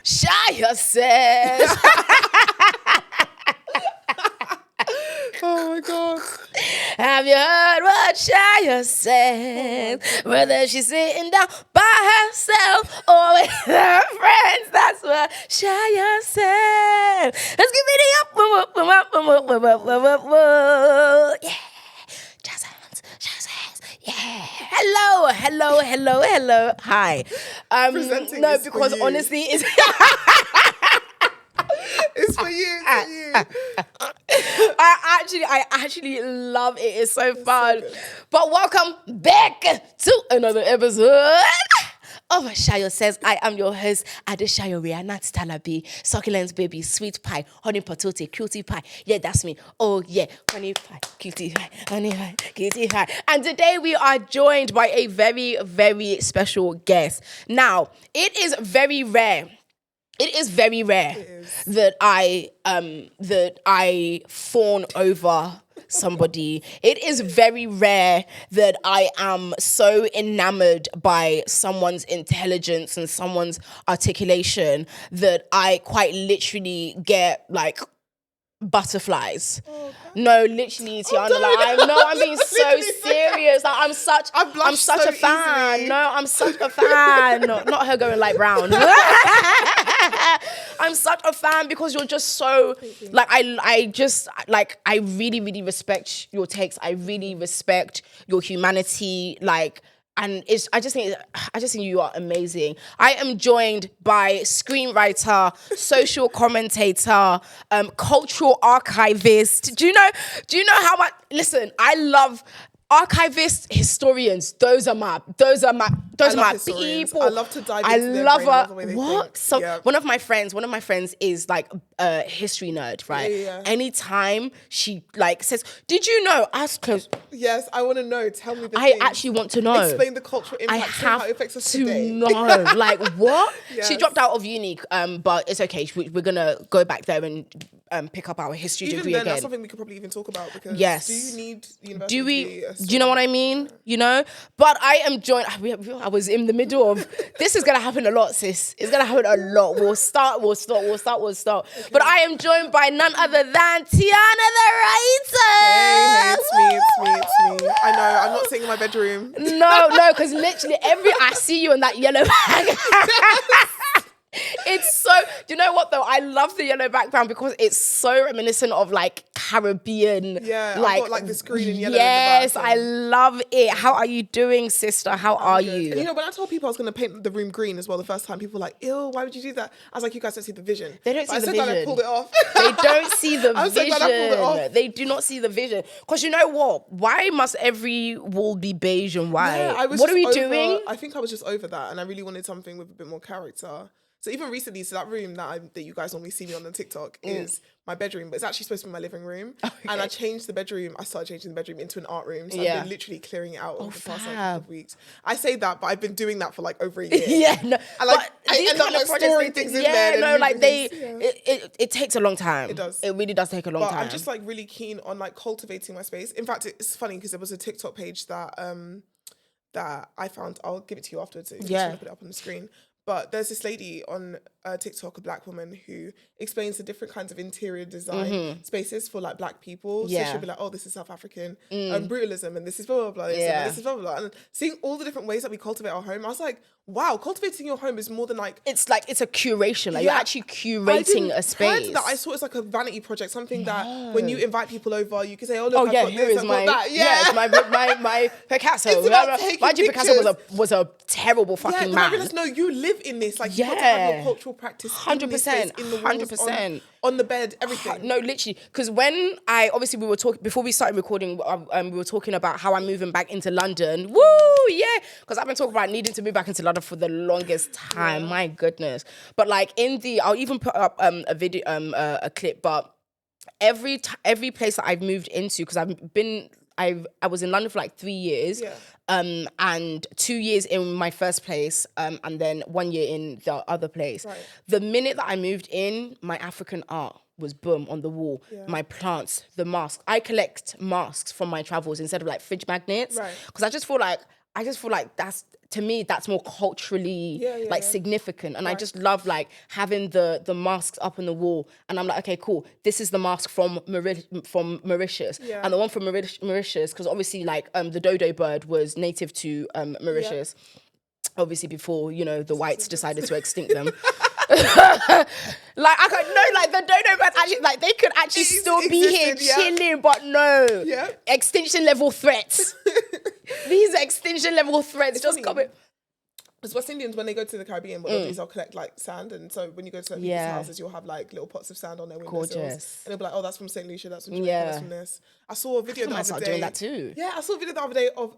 Sayo Says. Oh my God. Have you heard what Sayo says? Whether she's sitting down by herself or with her friends, that's what Sayo says. Let's give me the up. Yeah. Just hands. Sayo Says. Yeah. Hello. Hi. Presenting No, is for because you. honestly, it's It's for you. I actually love it. It's so fun. But welcome back to another episode of Sayo Says. I am your host, Adesayo, Rihanna Talabi, succulent baby, sweet pie, honey potato, cutie pie. Yeah, that's me. Oh yeah, honey pie, cutie pie, honey pie, cutie pie. And today we are joined by a very, very special guest. Now, it is very rare that I fawn over somebody. It is very rare that I am so enamored by someone's intelligence and someone's articulation that I quite literally get like butterflies. No, literally, Tianna. I'm being so serious. Like, I'm such a fan. Easily. No, I'm such a fan. Not her going light brown. I'm such a fan because you're just so like I really, really respect your takes. I really respect your humanity. Like. And I just think you are amazing. I am joined by screenwriter, social commentator, cultural archivist. Do you know how much? Listen, I love archivists, historians. Those are my historians. people. I love to dive into their brain. I love the way they think. So Yeah. one of my friends is like a history nerd, right? Yeah. Anytime she like says, "Did you know?" Ask her. Yes, I want to know. Tell me the I things. actually want to know. Explain the cultural I impact and how have it affects us to today. know. Like, what? Yes. She dropped out of uni, but it's okay. We're going to go back there and pick up our history Even degree then, again. that's something we could probably even talk about because Yes. do you need university? Do to we? be a Do you know what I mean? You know. But I am joined. I was in the middle of. This is gonna happen a lot, sis. It's gonna happen a lot. We'll start. Okay. But I am joined by none other than Tianna The Writer. Hey, it's me. I know. I'm not sitting in my bedroom. No, because literally I see you in that yellow bag. It's so, do you know what though? I love the yellow background because it's so reminiscent of like Caribbean. Yeah, like, I've got like this green and yellow. Yes, in the back I love it. How are you doing, sister? How are good. you? And you know, when I told people I was going to paint the room green as well the first time, people were like, ew, why would you do that? I was like, you guys don't see the vision. They don't But see the I said that vision. I pulled it off. They don't see the I'm so glad I pulled it off. vision. They do not see the vision. Because you know what? Why must every wall be beige and white? Yeah, I was What are we just doing? I think I was just over that, and I really wanted something with a bit more character. So even recently, that room that you guys normally see me on the TikTok is my bedroom, but it's actually supposed to be my living room. Okay. And I changed the bedroom. I started changing the bedroom into an art room. So I've been literally clearing it out over the past like, couple of weeks. I say that, but I've been doing that for like over a year. Yeah, no. And like I end up kind of like storing things in there. No, like moving things. it takes a long time. It does. It really does take a long But time. I'm just like really keen on like cultivating my space. In fact, it's funny because there was a TikTok page that I found. I'll give it to you afterwards. So you can put it up on the screen. But there's this lady on TikTok, a black woman, who explains the different kinds of interior design spaces for like black people. Yeah. So she'll be like, oh, this is South African brutalism, and this is blah, blah, blah, and this is blah, blah, blah. And seeing all the different ways that we cultivate our home, I was like, wow, cultivating your home is more than like... It's a curation. Like, you're actually curating a space. Prior to that, I saw it's like a vanity project, something that when you invite people over, you can say, oh, look, I've got here this, is I've my... got that. Yeah, it's my Picasso. It's about taking Mind you, Picasso pictures. was a terrible fucking man. I realized, no, you live in this. Like, you've got to have your cultural practice 100%, in this space, in the walls, 100%. On the bed, everything. No, literally. Because when we were talking, before we started recording, we were talking about how I'm moving back into London. Woo, yeah. Because I've been talking about needing to move back into London for the longest time. Yeah. My goodness. But like I'll even put up a video, a clip, but every place that I've moved into, because I was in London for like 3 years. Yeah. And 2 years in my first place, and then 1 year in the other place. Right. The minute that I moved in, my African art was boom on the wall. Yeah. My plants, the masks. I collect masks from my travels instead of like fridge magnets. Right. Because I just feel like that's to me, that's more culturally significant. And I just love like having the masks up on the wall. And I'm like, okay, cool. This is the mask from Mauritius. Yeah. And the one from Mauritius, because obviously like the dodo bird was native to Mauritius. Yeah. Obviously before, the whites decided to extinct them. Like I could no, like the dodo birds actually, like they could actually still be here chilling, but no, extinction level threats. These extinction level threats just coming. Because West Indians, when they go to the Caribbean, what they'll do is they'll collect like sand, and so when you go to people's houses, you'll have like little pots of sand on their windowsills, and they'll be like, "Oh, that's from Saint Lucia, that's from Jamaica, that's from this." I saw a video the other day. Doing that too. Yeah, I saw a video the other day of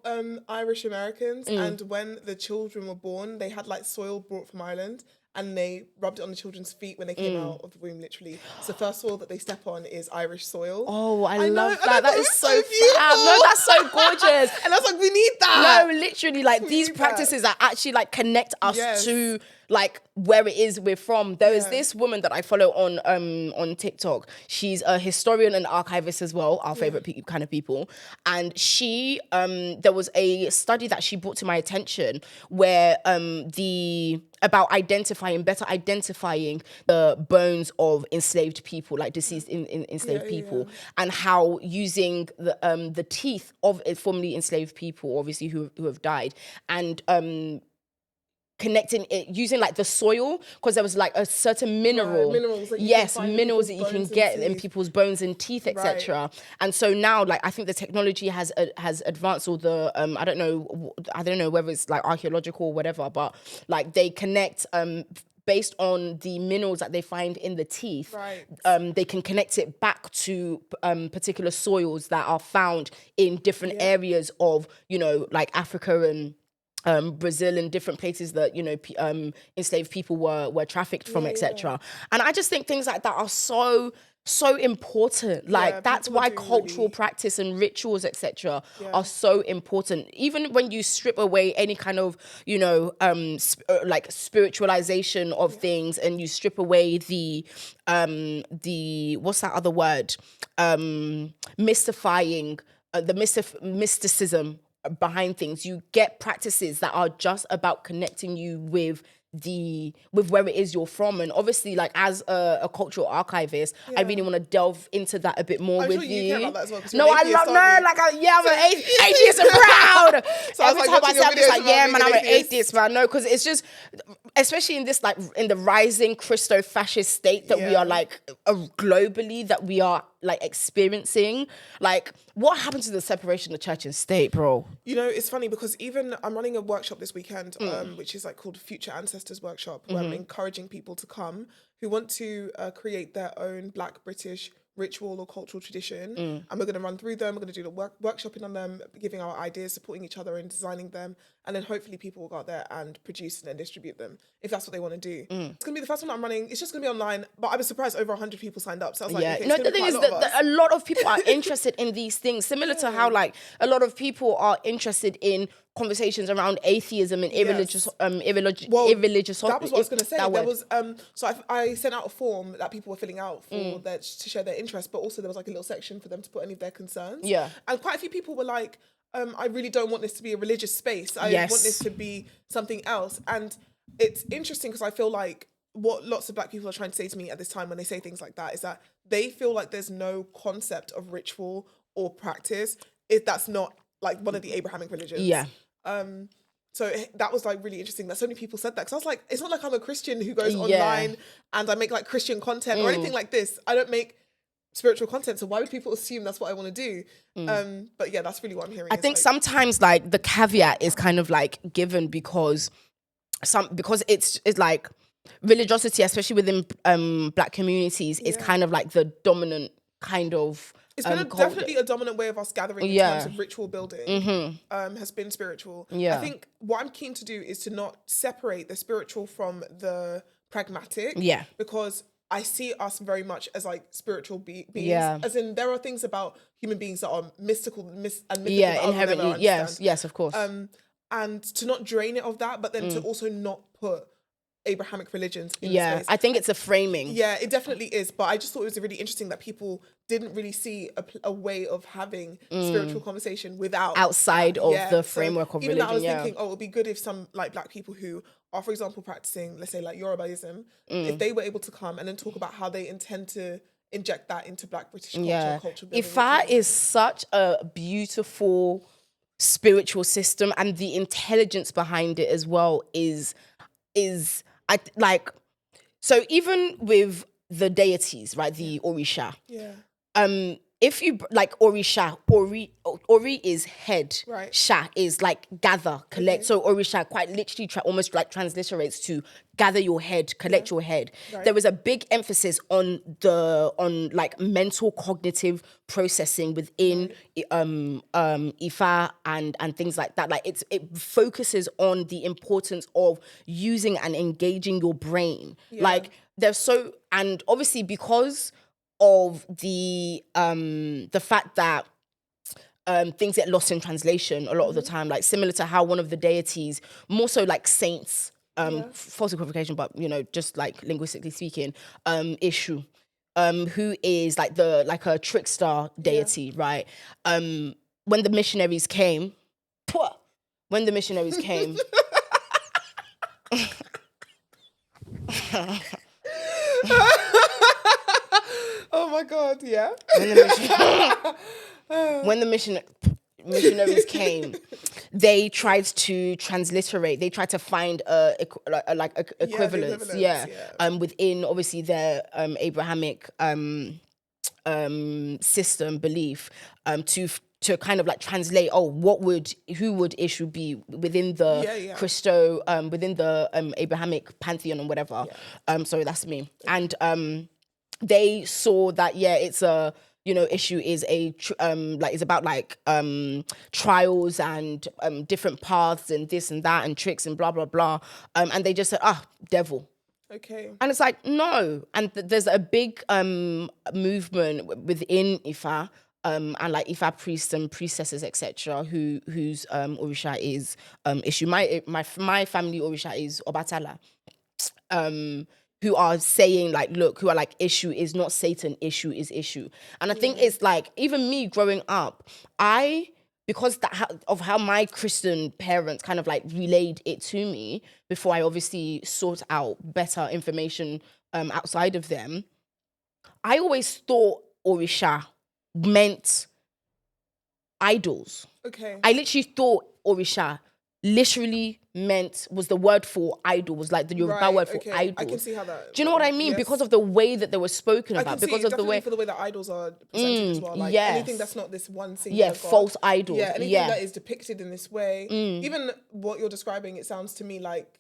Irish Americans, and when the children were born, they had like soil brought from Ireland. And they rubbed it on the children's feet when they came out of the womb, literally. So the first soil that they step on is Irish soil. Oh, I love that. That is so beautiful. No, that's so gorgeous. And I was like, we need that. No, literally, like these practices that actually like connect us to like where it is we're from. There is this woman that I follow on TikTok. She's a historian and archivist as well, our favorite kind of people. And she, there was a study that she brought to my attention where about better identifying the bones of enslaved people, like deceased enslaved people, and how using the teeth of formerly enslaved people, obviously who have died, and connecting it using like the soil, because there was like a certain mineral, minerals that you can get in people's bones and teeth, etc. And so now, like, I think the technology has advanced all the I don't know whether it's like archaeological or whatever, but like they connect based on the minerals that they find in the teeth, they can connect it back to particular soils that are found in different areas of, like Africa and Brazil and different places that, enslaved people were trafficked from, etc. And I just think things like that are so important. Like that's why cultural practice and rituals, etc., are so important. Even when you strip away any kind of, like spiritualization of things, and you strip away the what's that other word? Mystifying, mysticism behind things. You get practices that are just about connecting you with where it is you're from. And obviously, like as a cultural archivist, I really want to delve into that a bit more with you. You care about that as well, no, I love I'm an atheist and proud. So every time I say, I'm just like, man, I'm an atheist, man. No, because it's just, especially in this, like, in the rising Christo-fascist state that we are like globally, that we are like experiencing, like what happened to the separation of church and state, bro? It's funny because even I'm running a workshop this weekend, which is like called Future Ancestors Workshop, where I'm encouraging people to come who want to create their own Black British ritual or cultural tradition, and we're going to run through them. We're going to do the workshopping on them, giving our ideas, supporting each other in designing them, and then hopefully people will go out there and produce and then distribute them if that's what they want to do. It's going to be the first one that I'm running. It's just going to be online, but I was surprised over 100 people signed up. So I was like, okay, no, the thing is that a lot of people are interested in these things, similar to how like a lot of people are interested in conversations around atheism and irreligious that was what I was going to say. There was so I sent out a form that people were filling out for to share their interest, but also there was like a little section for them to put any of their concerns. And quite a few people were like, I really don't want this to be a religious space. I want this to be something else. And it's interesting because I feel like what lots of Black people are trying to say to me at this time when they say things like that is that they feel like there's no concept of ritual or practice if that's not like one of the Abrahamic religions. So that was like really interesting that so many people said that, because I was like, it's not like I'm a Christian who goes online and I make like Christian content or anything like this. I don't make spiritual content, so why would people assume that's what I want to do? But yeah, that's really what I'm hearing. I think sometimes like the caveat is kind of like given because it's like religiosity, especially within Black communities, is kind of like the dominant kind of. It's been definitely a dominant way of us gathering in terms of ritual building, has been spiritual. I think what I'm keen to do is to not separate the spiritual from the pragmatic. Because I see us very much as like spiritual beings. As in, there are things about human beings that are mystical and mythical. Inherently. Yes, of course. And to not drain it of that, but then to also not put Abrahamic religions in the Yeah, space. I think it's a framing. Yeah, it definitely is. But I just thought it was really interesting that people didn't really see a way of having spiritual conversation without Outside of the framework of even religion. that I was thinking, oh, it would be good if some like Black people who are, for example, practicing, let's say like Yorubaism, if they were able to come and then talk about how they intend to inject that into Black British culture, culture building. Ifa is such a beautiful spiritual system, and the intelligence behind it as well is I like. So even with the deities, right, the Orisha, if you like Orisha, Ori is head, Right. Sha is like gather, collect. So Orisha quite literally almost like transliterates to gather your head, collect your head. Right. There was a big emphasis on like mental cognitive processing within Ifa and things like that. Like it focuses on the importance of using and engaging your brain. Like there's so, and obviously because of the fact that things get lost in translation a lot of the time, like similar to how one of the deities, more so like saints, false equivocation, but just like linguistically speaking, Ishu, who is like a trickster deity, right? When the missionaries came, Oh my God, yeah. When the missionaries came, they tried to transliterate. They tried to find equivalents, within obviously their Abrahamic system belief, to kind of like translate. Oh, who would Ishu be within the Christo, within the Abrahamic pantheon or whatever. Sorry, that's me. And they saw that it's a issue is is about like trials and different paths and this and that and tricks and blah blah blah, and they just said devil. Okay. And it's like no, and there's a big movement within Ifa, and like Ifa priests and priestesses etc. whose Orisha is Ishu. My family Orisha is Obatala. Who are saying like, look, who are like, Ishu is not Satan, Ishu is Ishu. And I think it's like, even me growing up, because of how my Christian parents kind of like relayed it to me before I obviously sought out better information outside of them, I always thought Orisha meant idols. Okay. I literally thought Orisha literally was the word for idol, was like the Yoruba word for idol. I can see how that. Do you know what I mean? Yes. Because of the way that they were spoken about, because of the way for the way that idols are presented as well. Like anything that's not this one singular God. false idols. Yeah, anything that is depicted in this way. Even what you're describing, it sounds to me like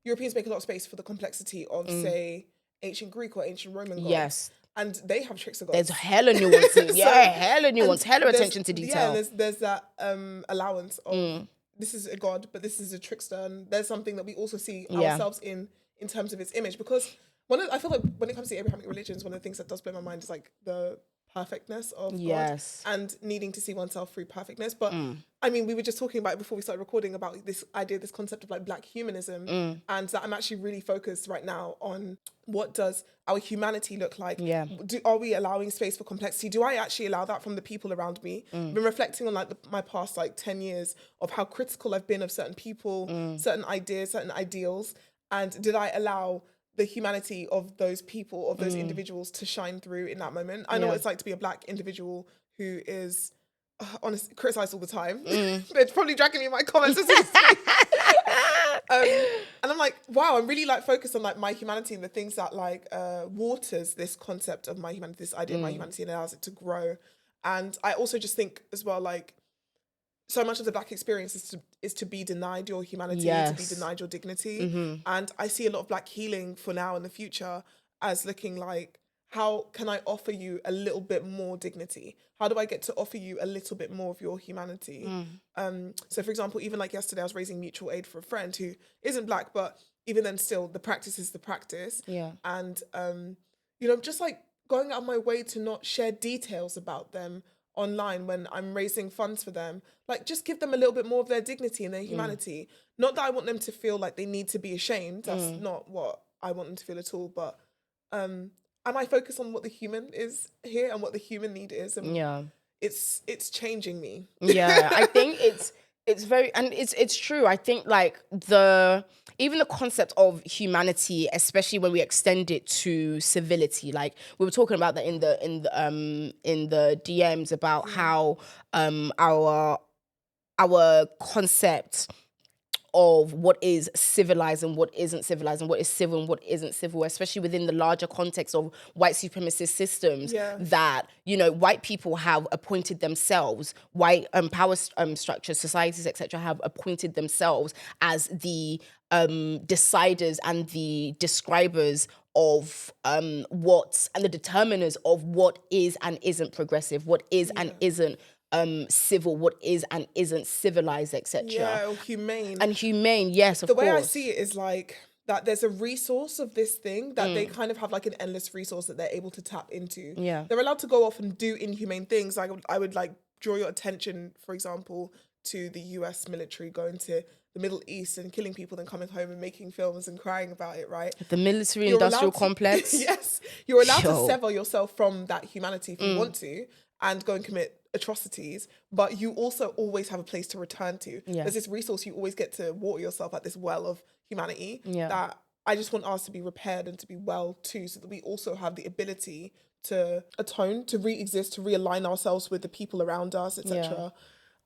Europeans make a lot of space for the complexity of say ancient Greek or ancient Roman gods. Yes. And they have tricks of gods. There's hella nuances. hella nuance, hella attention to detail. Yeah, there's that allowance of this is a god, but this is a trickster, and there's something that we also see ourselves in terms of its image. Because I feel like when it comes to Abrahamic religions, one of the things that does blow my mind is like the perfectness of God and needing to see oneself through perfectness. But I mean, we were just talking about it before we started recording about this idea, this concept of like Black humanism, and that I'm actually really focused right now on what does our humanity look like? Yeah. Are we allowing space for complexity? Do I actually allow that from the people around me? I've been reflecting on like my past like 10 years of how critical I've been of certain people, certain ideas, certain ideals, and did I allow the humanity of those people, of those individuals to shine through in that moment? I know what it's like to be a Black individual who is honestly criticized all the time. It's probably dragging me in my comments as we speak. And I'm like, wow, I'm really like focused on like my humanity and the things that like waters this concept of my humanity, this idea of my humanity, and allows it to grow. And I also just think as well, like, so much of the Black experience is to be denied your humanity, to be denied your dignity. And I see a lot of Black healing for now and the future as looking like, how can I offer you a little bit more dignity? How do I get to offer you a little bit more of your humanity? So for example, even like yesterday, I was raising mutual aid for a friend who isn't Black, but even then still the practice is the practice. Yeah. And, just like going out of my way to not share details about them online when I'm raising funds for them, like just give them a little bit more of their dignity and their humanity. Not that I want them to feel like they need to be ashamed. That's not what I want them to feel at all. But am I focused on what the human is here and what the human need is? And it's changing me. Yeah, I think it's very, and it's true. I think like even the concept of humanity, especially when we extend it to civility, like we were talking about that in the DMs about how our concept of what is civilized and what isn't civilized and what is civil and what isn't civil, especially within the larger context of white supremacist systems, that, you know, white people have appointed themselves, white power structures, societies, etc., have appointed themselves as the deciders and the describers of what, and the determiners of what is and isn't progressive, what is and isn't civil, what is and isn't civilized, etc. Yeah, or humane. And humane, yes, of course. The way I see it is like that there's a resource of this thing that they kind of have like an endless resource that they're able to tap into. Yeah. They're allowed to go off and do inhumane things. Like I would like draw your attention, for example, to the US military going to the Middle East and killing people, then coming home and making films and crying about it, right? The military-industrial complex. Yes. You're allowed to sever yourself from that humanity if you want to and go and commit atrocities, but you also always have a place to return to. There's this resource you always get to water yourself at, this well of humanity that I just want us to be repaired and to be well too, so that we also have the ability to atone, to re-exist, to realign ourselves with the people around us, etc.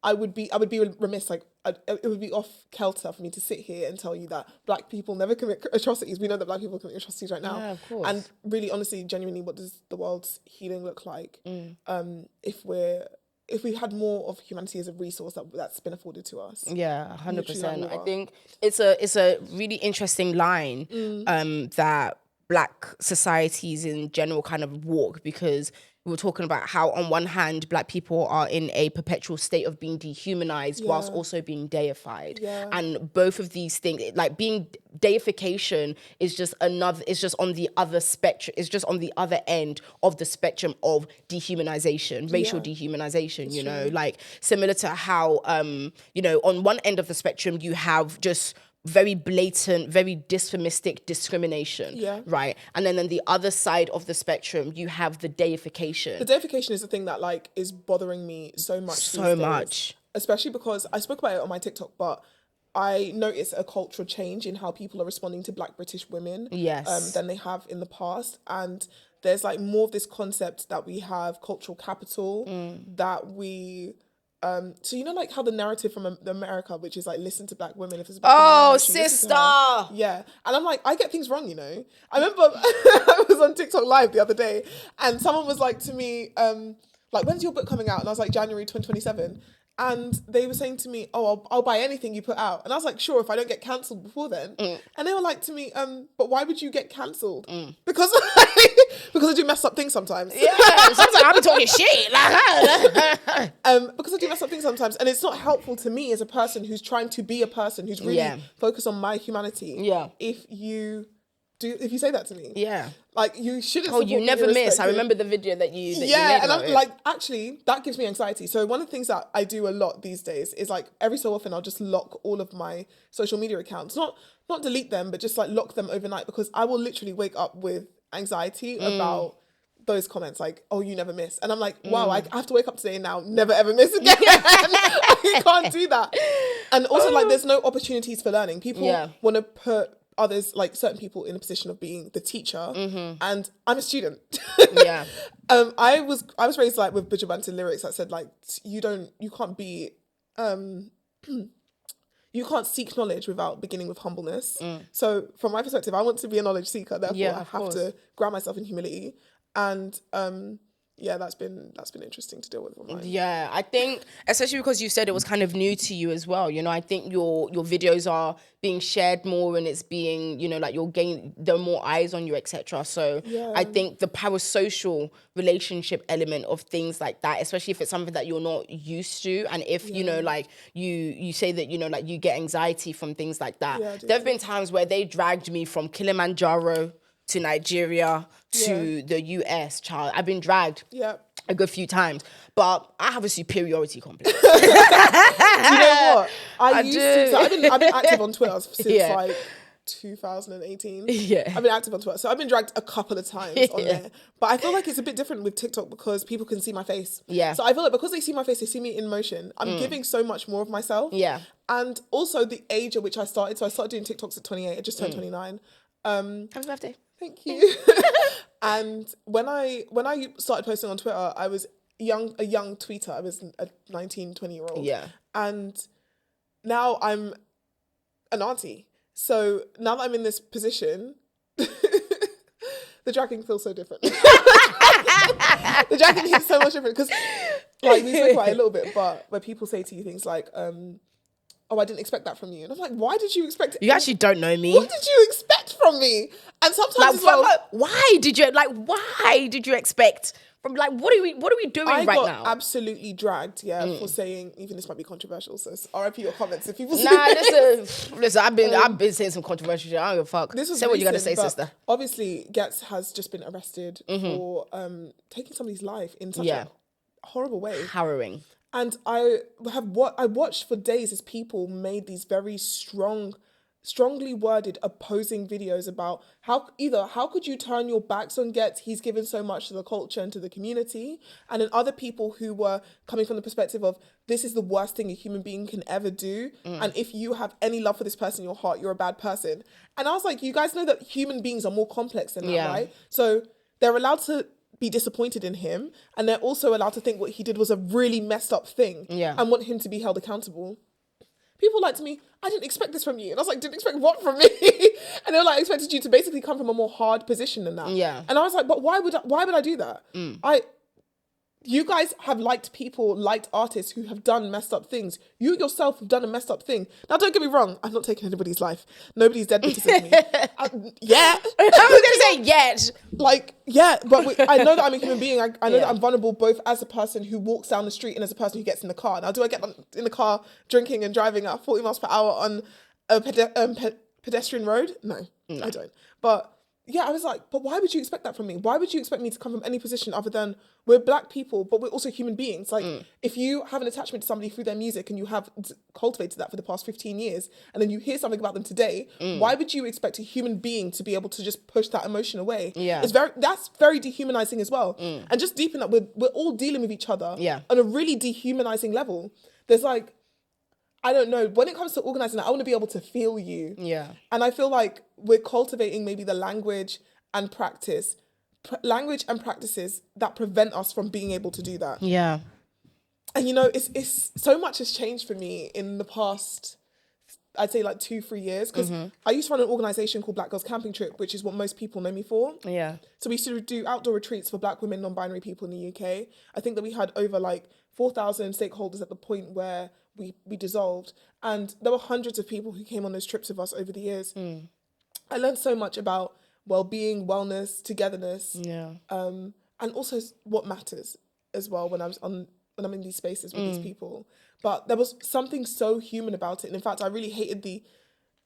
I would be remiss, like it would be off kilter for me to sit here and tell you that Black people never commit atrocities. We know that Black people commit atrocities right now. Yeah, of course. And really, honestly, genuinely, what does the world's healing look like if we had more of humanity as a resource that's been afforded to us? Yeah, 100%. I think it's a really interesting line that Black societies in general kind of walk, because we were talking about how on one hand Black people are in a perpetual state of being dehumanized whilst also being deified, and both of these things, like being deification is just on the other spectrum, it's just on the other end of the spectrum of dehumanization, racial dehumanization. You know, like similar to how you know, on one end of the spectrum you have just very blatant, very dysphomistic discrimination, right? And then on the other side of the spectrum, you have the deification. The deification is the thing that like is bothering me so much. So much. Especially because I spoke about it on my TikTok, but I noticed a cultural change in how people are responding to Black British women than they have in the past. And there's like more of this concept that we have cultural capital, that we... so you know, like how the narrative from America, which is like listen to Black women if it's oh sister, and I'm like, I get things wrong, you know. I remember I was on TikTok live the other day, and someone was like to me, like, when's your book coming out? And I was like, January 2027. And they were saying to me, oh, I'll buy anything you put out. And I was like, sure, if I don't get cancelled before then. And they were like to me, but why would you get cancelled? Because I do mess up things sometimes. Yeah, sometimes I'll be talking shit. Because I do mess up things sometimes. And it's not helpful to me as a person who's trying to be a person who's really focused on my humanity. Yeah. If you say that to me. Yeah. Like, you shouldn't. Oh, you never miss. I remember the video that you made and I'm like, actually, that gives me anxiety. So one of the things that I do a lot these days is like every so often I'll just lock all of my social media accounts. Not delete them, but just like lock them overnight, because I will literally wake up with anxiety about those comments like, oh, you never miss. And I'm like, wow, I have to wake up today and now never ever miss again. I can't do that. And also like there's no opportunities for learning. People want to put others, like certain people, in a position of being the teacher, and I'm a student. I was raised like with Bujabanta lyrics that said like you can't be you can't seek knowledge without beginning with humbleness. So from my perspective, I want to be a knowledge seeker, therefore I have to ground myself in humility. And that's been interesting to deal with online. Yeah, I think especially because you said it was kind of new to you as well. You know, I think your videos are being shared more, and it's being, you know, like there are more eyes on you, etc. So I think the parasocial relationship element of things like that, especially if it's something that you're not used to, and if you know, like you say that, you know, like you get anxiety from things like that. There have been times where they dragged me from Kilimanjaro to Nigeria to the US, child. I've been dragged. a good few times, but I have a superiority complex. You know what? I used to. do. So I've been active on Twitter since Yeah. like 2018. Yeah. I've been active on Twitter, so I've been dragged a couple of times on there. But I feel like it's a bit different with TikTok because people can see my face. Yeah. So I feel like because they see my face, they see me in motion. I'm giving so much more of myself. Yeah. And also the age at which I started. So I started doing TikToks at 28. I just turned 29. Happy birthday. Thank you. And when I started posting on Twitter, I was a young tweeter. I was a 19, 20-year-old. Yeah. And now I'm an auntie. So now that I'm in this position, the dragging feels so different. The dragging is so much different because, like, we spoke about it a little bit, but where people say to you things like, oh, I didn't expect that from you. And I'm like, why did you expect it? You actually don't know me. What did you expect from me? And sometimes Like, as well, why did you expect from, like, what are we doing I right got now? absolutely dragged, for saying, even this might be controversial, so RIP your comments if people say Nah, listen, I've been saying some controversial shit. I don't give a fuck. This was say what you gotta recent, say, but sister. Obviously, Getz has just been arrested for taking somebody's life in such a horrible way. Harrowing. And I watched for days as people made these very strongly worded opposing videos about how could you turn your backs on Getz? He's given so much to the culture and to the community. And then other people who were coming from the perspective of this is the worst thing a human being can ever do. And if you have any love for this person in your heart, you're a bad person. And I was like, you guys know that human beings are more complex than that, right? So they're allowed to be disappointed in him, and they're also allowed to think what he did was a really messed up thing and want him to be held accountable. People like to me, I didn't expect this from you. And I was like, didn't expect what from me? And they were like, I expected you to basically come from a more hard position than that. Yeah. And I was like, but why would I do that? You guys have liked artists who have done messed up things. You yourself have done a messed up thing. Now, don't get me wrong. I'm not taking anybody's life. Nobody's dead because of me. Yeah. I was going to say yet. Like, yeah, but I know that I'm a human being. I know that I'm vulnerable both as a person who walks down the street and as a person who gets in the car. Now, do I get in the car drinking and driving at 40 miles per hour on a pedestrian road? No, I don't. But yeah, I was like, but why would you expect that from me? Why would you expect me to come from any position other than we're black people, but we're also human beings? Like, if you have an attachment to somebody through their music and you have cultivated that for the past 15 years, and then you hear something about them today, why would you expect a human being to be able to just push that emotion away? Yeah. That's very dehumanizing as well. And just deep in that, we're all dealing with each other on a really dehumanizing level. There's like, I don't know, when it comes to organizing that, I want to be able to feel you. Yeah. And I feel like we're cultivating maybe the language and practices that prevent us from being able to do that. Yeah. And it's so much has changed for me in the past, I'd say like 2-3 years, because I used to run an organization called Black Girls Camping Trip, which is what most people know me for. Yeah. So we used to do outdoor retreats for black women, non-binary people in the UK. I think that we had over like 4,000 stakeholders at the point where we dissolved. And there were hundreds of people who came on those trips with us over the years. I learned so much about well-being, wellness, togetherness. Yeah. And also what matters as well when I'm in these spaces with these people. But there was something so human about it. And in fact, I really hated the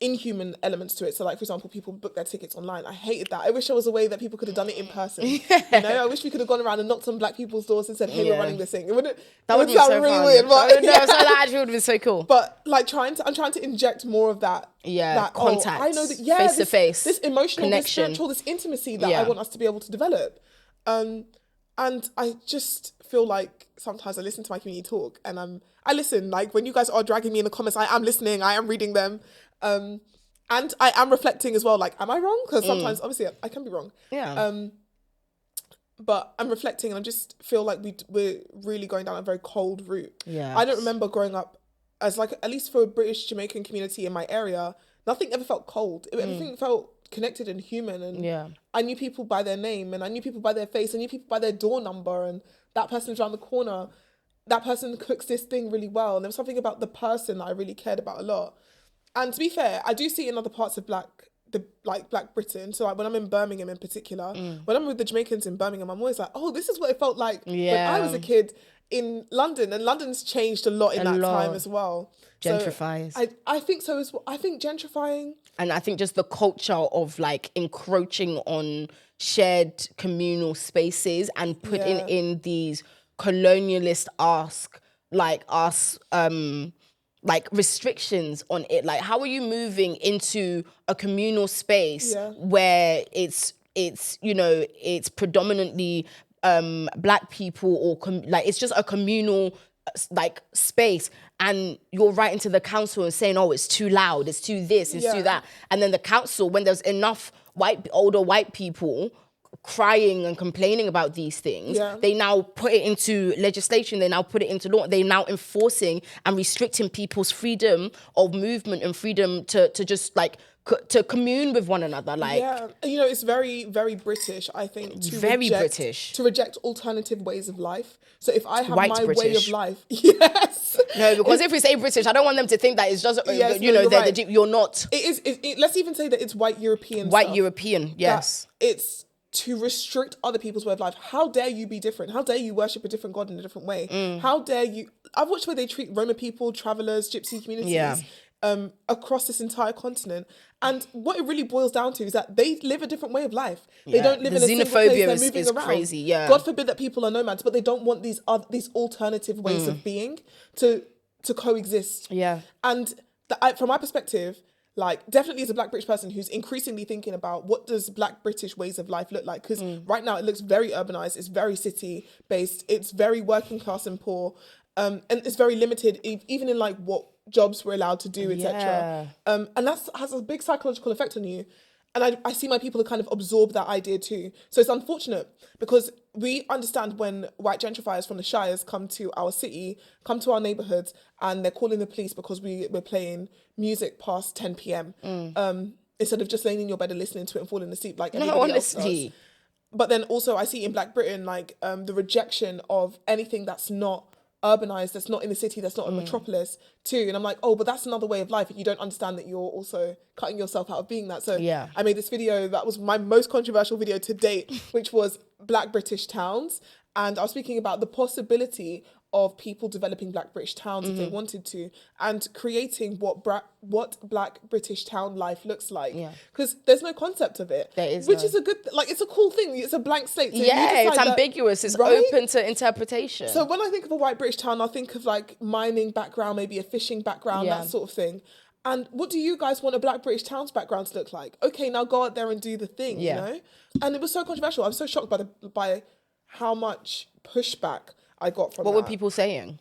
inhuman elements to it. So like, for example, people book their tickets online. I hated that. I wish there was a way that people could have done it in person. I wish we could have gone around and knocked on black people's doors and said, hey, we're running this thing. It would sound so really fun. weird. But that actually would have been so cool. But like I'm trying to inject more of that. That contact. I know that face to face. This emotional, connection. this spiritual, this intimacy that I want us to be able to develop. And I just feel like sometimes I listen to my community talk and I listen, like when you guys are dragging me in the comments, I am listening, I am reading them. And I am reflecting as well, like, am I wrong? Because sometimes, obviously, I can be wrong. Yeah. But I'm reflecting and I just feel like we're really going down a very cold route. Yeah. I don't remember growing up as like, at least for a British Jamaican community in my area, nothing ever felt cold. Everything felt connected and human. And I knew people by their name and I knew people by their face. I knew people by their door number and that person's around the corner. That person cooks this thing really well. And there was something about the person that I really cared about a lot. And to be fair, I do see it in other parts of Black Britain. So like when I'm in Birmingham in particular, when I'm with the Jamaicans in Birmingham, I'm always like, oh, this is what it felt like when I was a kid in London. And London's changed a lot in that time as well. Gentrifies. So I think so as well. I think gentrifying. And I think just the culture of like encroaching on shared communal spaces and putting in these colonialist like restrictions on it. Like, how are you moving into a communal space where it's predominantly Black people, or like it's just a communal like space, and you're writing to the council and saying, oh, it's too loud, it's too this, it's too that, and then the council, when there's enough older white people crying and complaining about these things, they now put it into legislation, they now put it into law, they're now enforcing and restricting people's freedom of movement and freedom to just like to commune with one another. Like, it's very, very British, I think, to reject alternative ways of life. So if I have my way of life, no, because if we say British, I don't want them to think that it's just you're not. It is. Let's even say that it's white European. European, yes. It's to restrict other people's way of life. How dare you be different? How dare you worship a different God in a different way? How dare you? I've watched where they treat Roma people, travelers, gypsy communities across this entire continent. And what it really boils down to is that they live a different way of life. They don't live in a single place. They're moving around. Crazy. Yeah. God forbid that people are nomads, but they don't want these alternative ways of being to coexist. Yeah. And from my perspective, like, definitely as a Black British person who's increasingly thinking about what does Black British ways of life look like? Because right now it looks very urbanized, it's very city-based, it's very working class and poor, and it's very limited, even in like what jobs we're allowed to do, etc. And that has a big psychological effect on you. And I see my people kind of absorb that idea too. So it's unfortunate because we understand when white gentrifiers from the shires come to our city, come to our neighborhoods, and they're calling the police because we're playing music past 10 p.m. Instead of just laying in your bed and listening to it and falling asleep like everybody else does. But then also I see in Black Britain, like the rejection of anything that's not urbanized, that's not in the city, that's not a metropolis too. And I'm like, oh, but that's another way of life. You don't understand that you're also cutting yourself out of being that. So I made this video that was my most controversial video to date, which was Black British towns. And I was speaking about the possibility of people developing Black British towns if they wanted to, and creating what Black British town life looks like. Because there's no concept of it. There is, which is a good, like, it's a cool thing. It's a blank slate. So it's ambiguous. It's open to interpretation. So when I think of a white British town, I think of like mining background, maybe a fishing background, that sort of thing. And what do you guys want a Black British town's background to look like? Okay, now go out there and do the thing, you know? And it was so controversial. I was so shocked by how much pushback I got from What were people saying?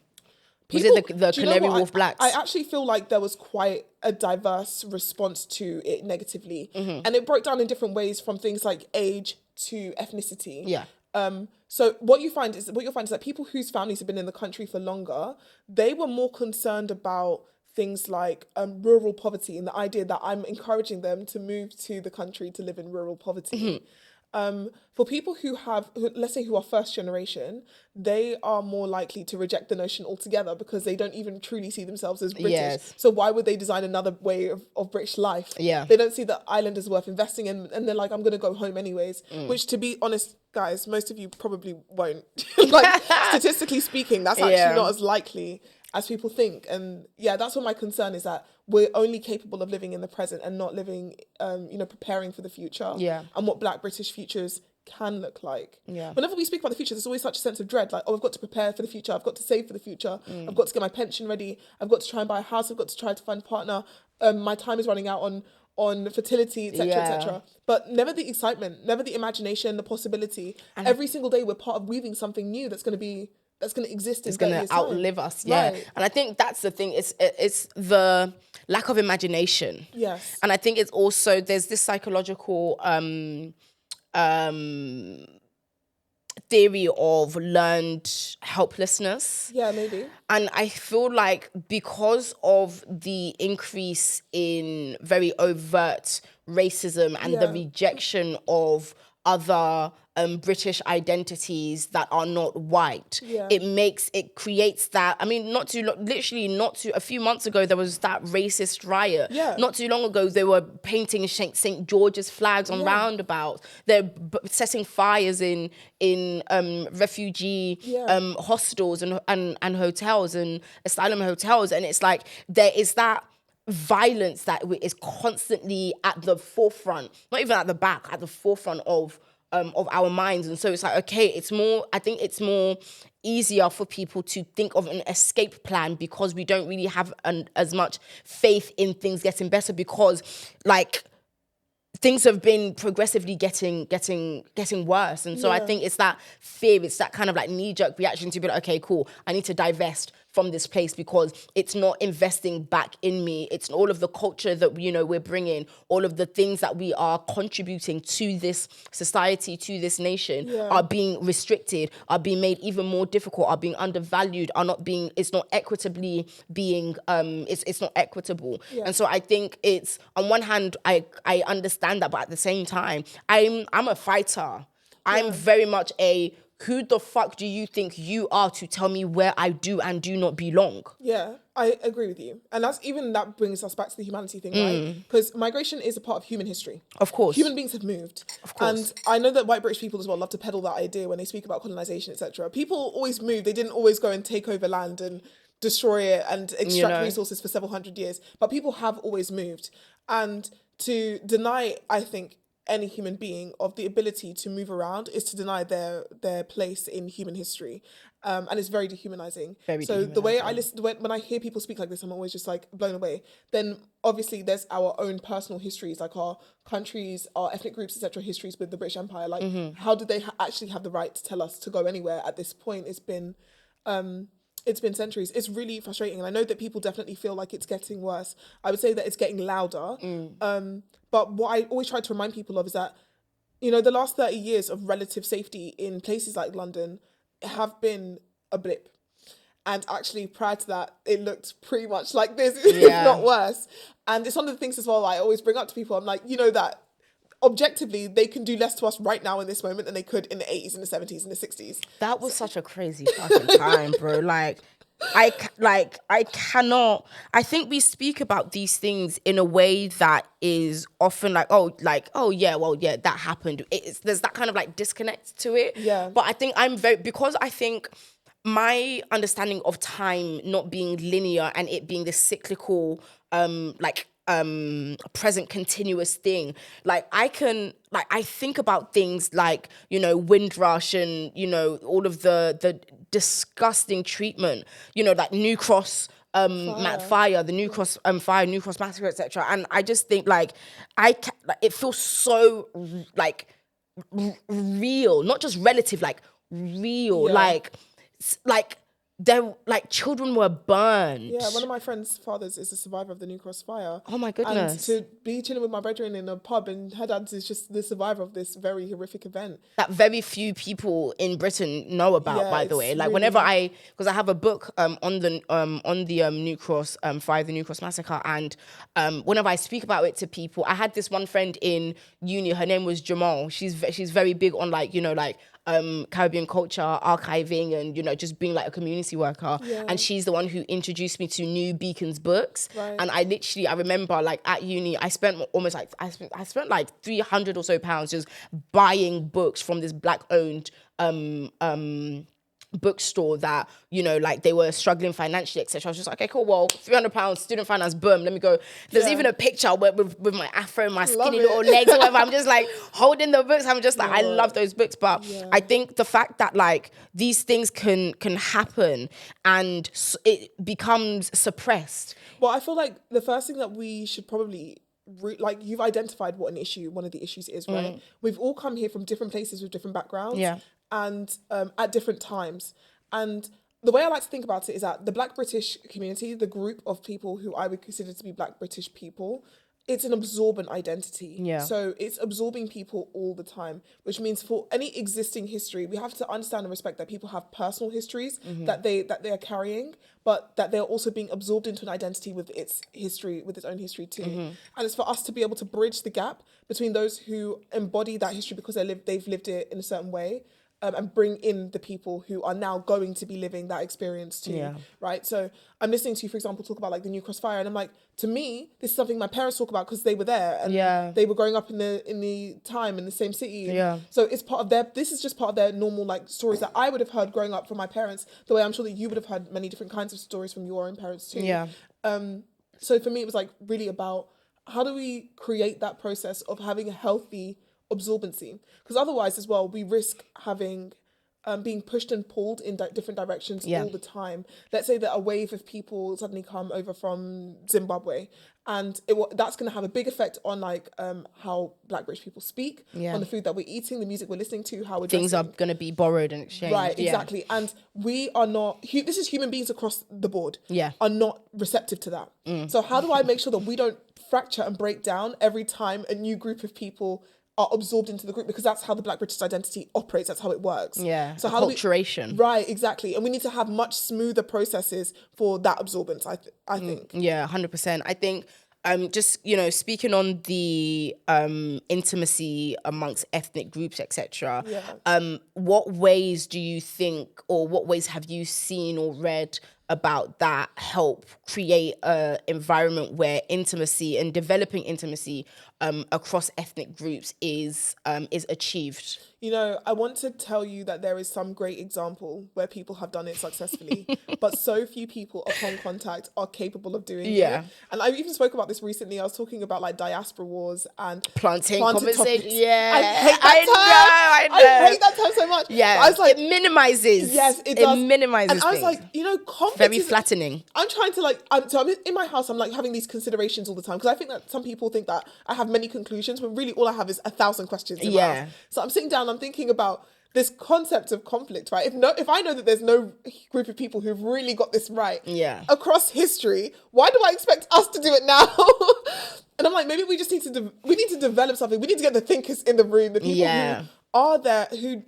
Was it the Canary Wolf Blacks? I actually feel like there was quite a diverse response to it negatively. And it broke down in different ways, from things like age to ethnicity. So what you'll find is that people whose families have been in the country for longer, they were more concerned about things like rural poverty, and the idea that I'm encouraging them to move to the country to live in rural poverty. For people who are first generation, they are more likely to reject the notion altogether because they don't even truly see themselves as British. So why would they design another way of British life? They don't see the island as worth investing in, and they're like, I'm going to go home anyways. Which, to be honest, guys, most of you probably won't. Like, statistically speaking, that's actually not as likely as people think. And that's what my concern is, that we're only capable of living in the present and not living, preparing for the future. And what Black British futures can look like. Whenever we speak about the future, there's always such a sense of dread, like, oh, I've got to prepare for the future, I've got to save for the future, I've got to get my pension ready, I've got to try and buy a house, I've got to try to find a partner, my time is running out on fertility, etc., etc. But never the excitement, never the imagination, the possibility. And every single day we're part of weaving something new that's going to exist. It's going to outlive us. And I think that's the thing. It's the lack of imagination. And I think it's also, there's this psychological theory of learned helplessness. Maybe. And I feel like because of the increase in very overt racism and the rejection of other British identities that are not white, it creates that. I mean, a few months ago, there was that racist riot. Not too long ago, they were painting St. George's flags on roundabouts. They're setting fires in refugee hostels and hotels and asylum hotels. And it's like, there is that violence that is constantly at the forefront, not even at the back, at the forefront of of our minds. And so it's like, okay, I think it's more easier for people to think of an escape plan because we don't really have as much faith in things getting better, because like things have been progressively getting worse. And so I think it's that fear, it's that kind of like knee-jerk reaction to be like, okay, cool, I need to divest from this place because it's not investing back in me. It's all of the culture that, you know, we're bringing, all of the things that we are contributing to this society, to this nation, are being restricted, are being made even more difficult, are being undervalued, it's not equitably being, it's not equitable. And so I think it's, on one hand, I understand that, but at the same time, I'm a fighter. I'm very much who the fuck do you think you are to tell me where I do and do not belong? Yeah, I agree with you. And that brings us back to the humanity thing, right? Because migration is a part of human history. Of course. Human beings have moved. Of course. And I know that white British people as well love to peddle that idea when they speak about colonization, etc. People always move. They didn't always go and take over land and destroy it and extract resources for several hundred years. But people have always moved. And to deny, I think, any human being of the ability to move around is to deny their place in human history. And it's very dehumanizing. The way I listen, when I hear people speak like this, I'm always just like blown away. Then obviously there's our own personal histories, like our countries, our ethnic groups, etc. histories with the British Empire. Like how did they actually have the right to tell us to go anywhere at this point? It's been centuries. It's really frustrating. And I know that people definitely feel like it's getting worse. I would say that it's getting louder. But what I always try to remind people of is that, you know, the last 30 years of relative safety in places like London have been a blip. And actually, prior to that, it looked pretty much like this, if not worse. And it's one of the things as well I always bring up to people. I'm like, you know, that objectively, they can do less to us right now in this moment than they could in the 80s, in the 70s, in the 60s. That was such a crazy fucking time, bro. I cannot. I think we speak about these things in a way that is often oh yeah, well yeah, that happened. There's that kind of like disconnect to it. Yeah. But I think because I think my understanding of time not being linear and it being this cyclical, present continuous thing. I think about things like, you know, Windrush and, you know, all of the disgusting treatment, you know, like New Cross fire, the New Cross fire, New Cross massacre, etc. And I just think it feels so real, not just relative, real, children were burned. Yeah, one of my friend's fathers is a survivor of the New Cross fire. Oh my goodness. And to be chilling with my brethren in a pub and her dad is just the survivor of this very horrific event. That very few people in Britain know about, by the way. Whenever because I have a book on the New Cross fire, the New Cross massacre, and whenever I speak about it to people, I had this one friend in uni, her name was Jamal. She's very big on Caribbean culture, archiving, and, you know, just being like a community worker. Yeah. And she's the one who introduced me to New Beacon's books. Right. And I remember at uni, I spent almost I spent like £300 or so just buying books from this Black owned bookstore that, you know, they were struggling financially, etc. I was just like, okay, cool, well, £300 student finance, boom, let me go. There's even a picture with my afro, my skinny little legs, or whatever. I'm just holding the books. I'm just I love those books. But I think the fact that these things can happen and it becomes suppressed. Well, I feel like the first thing that we should probably you've identified what one of the issues is, right? We've all come here from different places with different backgrounds. Yeah. And at different times. And the way I like to think about it is that the Black British community, the group of people who I would consider to be Black British people, it's an absorbent identity. Yeah. So it's absorbing people all the time, which means for any existing history, we have to understand and respect that people have personal histories that they are carrying, but that they're also being absorbed into an identity with its history, with its own history too. And it's for us to be able to bridge the gap between those who embody that history because they've lived it in a certain way, and bring in the people who are now going to be living that experience too, right? So I'm listening to you, for example, talk about the New Cross fire, and I'm like, to me, this is something my parents talk about because they were there and they were growing up in the time in the same city. Yeah. So it's part of this is just part of their normal stories that I would have heard growing up from my parents, the way I'm sure that you would have heard many different kinds of stories from your own parents too. Yeah. So for me, it was really about how do we create that process of having a healthy absorbency, because otherwise as well we risk having being pushed and pulled in different directions all the time. Let's say that a wave of people suddenly come over from Zimbabwe, and that's going to have a big effect on like how Black British people speak, on the food that we're eating, the music we're listening to, how we're things dressing. are going to be borrowed and exchanged. Right, exactly. And we are not, this is human beings across the board, Yeah. are not receptive to that. So how do I make sure that we don't fracture and break down every time a new group of people are absorbed into the group? Because that's how the Black British identity operates. That's how it works. Yeah. So how acculturation. Right, exactly. And we need to have much smoother processes for that absorbance, I think. Yeah, 100%. I think just, speaking on the intimacy amongst ethnic groups, etc. What ways do you think, or what ways have you seen or read about that help create an environment where intimacy and developing intimacy across ethnic groups is achieved? I want to tell you that there is some great example where people have done it successfully, but so few people upon contact are capable of doing it. And I even spoke about this recently. I was talking about like diaspora wars and plantain conversation. Yeah, I hate that term. I hate that term so much. Yeah, I was like, it minimizes. Yes, it does. It minimizes. And I was things. like, conflict very flattening. I'm trying to so I'm in my house. I'm like having these considerations all the time because I think that some people think that I have many conclusions, but really all I have is 1,000 questions. In my house. So I'm sitting down. I'm thinking about this concept of conflict, right? If I know that there's no group of people who've really got this right across history, why do I expect us to do it now? And I'm like, maybe we just need to develop something. We need to get the thinkers in the room, the people who are there, who,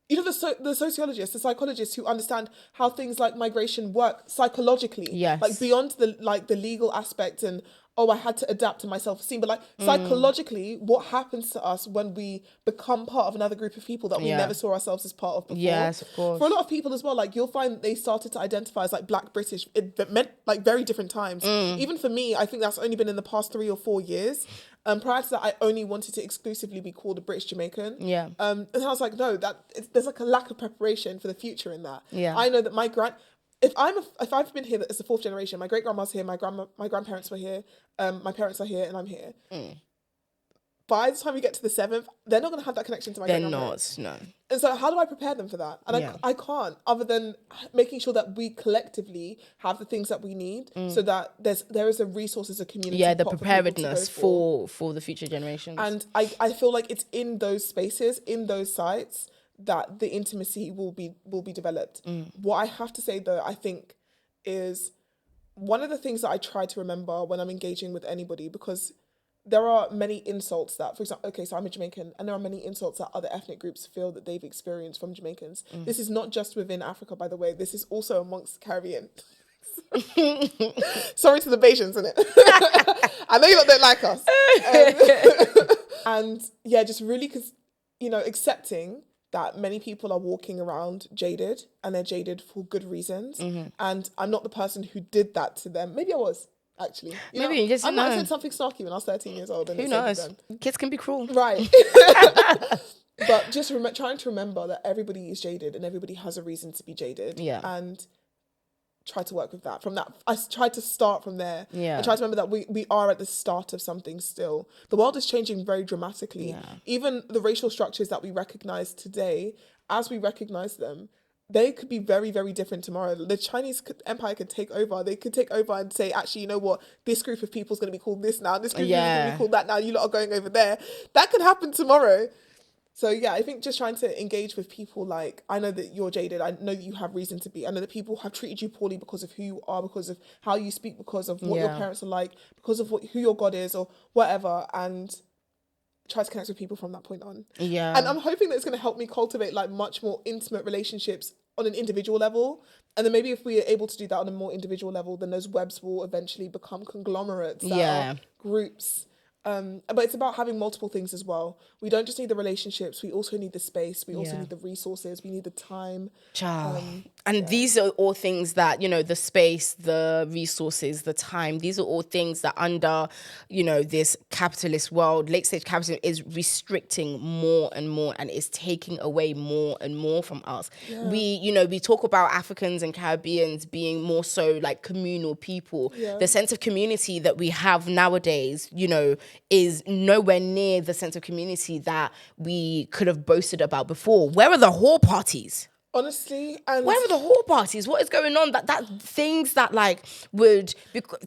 the sociologists, the psychologists who understand how things like migration work psychologically, like beyond the legal aspect and, I had to adapt to my self-esteem. But psychologically, what happens to us when we become part of another group of people that we never saw ourselves as part of before? Yes, of course. For a lot of people as well, you'll find they started to identify as Black British at very different times. Even for me, I think that's only been in the past 3 or 4 years. Prior to that, I only wanted to exclusively be called a British Jamaican. And I was like, no, there's a lack of preparation for the future in that. I know that if I've been here as the 4th generation, my great grandma's here, my grandparents were here, my parents are here, and I'm here. By the time we get to the 7th, they're not going to have that connection to my grandparents. They're not, no. And so how do I prepare them for that? And I can't, other than making sure that we collectively have the things that we need, so that there is a resource as a community. Yeah, the preparedness for the future generations. And I feel like it's in those spaces, in those sites, that the intimacy will be developed. What I have to say though, I think, is one of the things that I try to remember when I'm engaging with anybody, because there are many insults that, for example, so I'm a Jamaican, and there are many insults that other ethnic groups feel that they've experienced from Jamaicans. This is not just within Africa, by the way. This is also amongst Caribbean. Sorry to the Bajans, innit? I know you lot don't like us. And just really, accepting that many people are walking around jaded, and they're jaded for good reasons. And I'm not the person who did that to them. Maybe I was, actually. Maybe you just I might have said something snarky when I was 13 years old. And who knows? Kids can be cruel. Right. But just trying to remember that everybody is jaded and everybody has a reason to be jaded. And try to work with that. From that, I tried to start from there. And try to remember that we are at the start of something still. The world is changing very dramatically. Even the racial structures that we recognize today, as we recognize them, they could be very, very different tomorrow. The Chinese empire could take over. They could take over and say, actually, you know what? This group of people is going to be called this now. This group is going to be called that now. You lot are going over there. That could happen tomorrow. So I think just trying to engage with people I know that you're jaded. I know that you have reason to be. I know that people have treated you poorly because of who you are, because of how you speak, because of what your parents are like, because of who your God is or whatever. And try to connect with people from that point on. And I'm hoping that it's going to help me cultivate much more intimate relationships on an individual level. And then maybe if we are able to do that on a more individual level, then those webs will eventually become conglomerates that are groups. But it's about having multiple things as well. We don't just need the relationships, we also need the space, we also need the resources, we need the time. And these are all things that, the space, the resources, the time, these are all things that under, this capitalist world, late stage capitalism is restricting more and more and is taking away more and more from us. Yeah. We talk about Africans and Caribbeans being more so like communal people. Yeah. The sense of community that we have nowadays, is nowhere near the sense of community that we could have boasted about before. Where are the whole parties? Honestly, and where are the whole parties? What is going on? That things that like would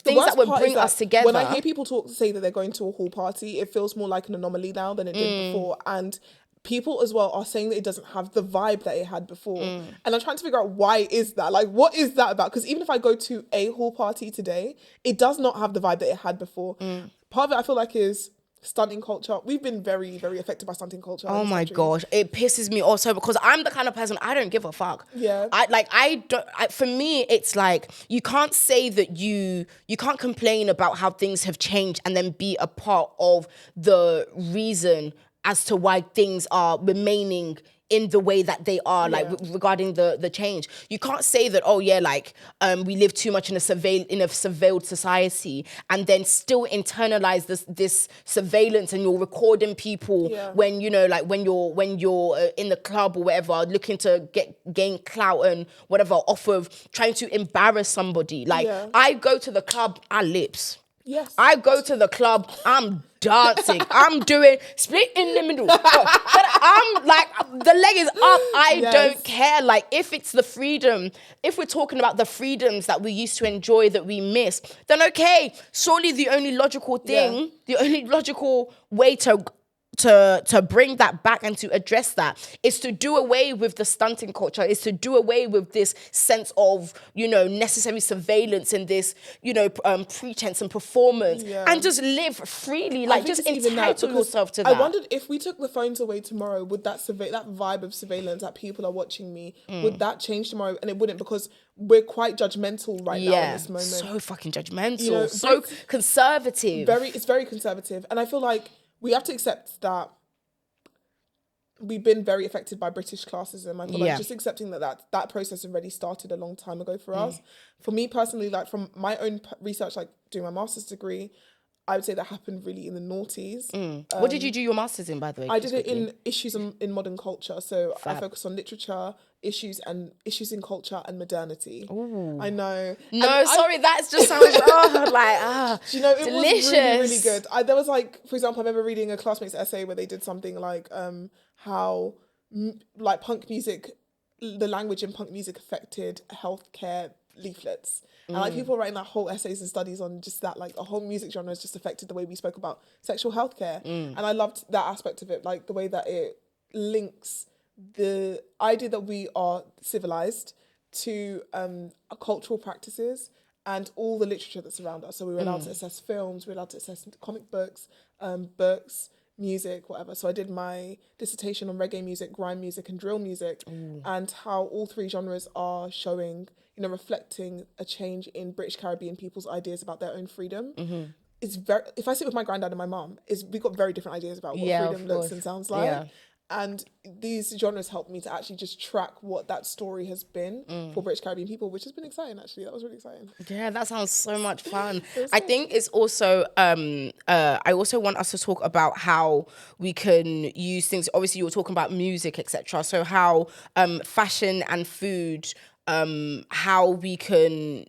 bring us together. When I hear people say that they're going to a hall party, it feels more like an anomaly now than it did before. And people as well are saying that it doesn't have the vibe that it had before. And I'm trying to figure out why is that? Like, what is that about? Because even if I go to a hall party today, it does not have the vibe that it had before. Part of it I feel like is stunting culture. We've been very, very affected by stunting culture. Oh my gosh, it pisses me off so because I'm the kind of person, I don't give a fuck. Yeah. For me, it's like you can't say that you can't complain about how things have changed and then be a part of the reason as to why things are remaining in the way that they are, like regarding the change. You can't say that, we live too much in a surveilled society and then still internalize this surveillance and you're recording people when, when you're in the club or whatever, looking to gain clout and whatever off of trying to embarrass somebody. I go to the club, I lips. Yes. I go to the club, I'm dancing. I'm doing split in the middle. But I'm like, the leg is up. I don't care. Like, if it's the freedom, if we're talking about the freedoms that we used to enjoy that we miss, then okay, surely the only logical thing, the only logical way to bring that back and to address that is to do away with the stunting culture, is to do away with this sense of, necessary surveillance and this, pretense and performance and just live freely, like just entitle yourself to that. I wondered if we took the phones away tomorrow, would that vibe of surveillance that people are watching me, would that change tomorrow? And it wouldn't, because we're quite judgmental right now in this moment. So fucking judgmental, so conservative. It's very conservative. And I feel like we have to accept that we've been very affected by British classism. I feel like just accepting that process already started a long time ago for us. For me personally, like from my own research, like doing my master's degree, I would say that happened really in the noughties. What did you do your master's in, by the way? I did it in issues in modern culture. So I focus on literature, issues in culture and modernity. Ooh. I know. No, that just sounds do you know, it delicious. Was really, really good. There was like, for example, I remember reading a classmate's essay where they did something like how punk music, the language in punk music affected healthcare leaflets. And like people writing that whole essays and studies on just that, like a whole music genre has just affected the way we spoke about sexual healthcare. And I loved that aspect of it, like the way that it links the idea that we are civilized to cultural practices and all the literature that's around us. So we were allowed to assess films, we were allowed to assess comic books, books, music, whatever. So I did my dissertation on reggae music, grime music and drill music and how all three genres are showing, reflecting a change in British Caribbean people's ideas about their own freedom. It's if I sit with my granddad and my mum, we got very different ideas about what freedom looks and sounds like. Yeah. And these genres helped me to actually just track what that story has been for British Caribbean people, which has been exciting, actually. That was really exciting. Yeah, that sounds so much fun. I think it's also, I also want us to talk about how we can use things. Obviously, you were talking about music, etc. So how fashion and food, how we can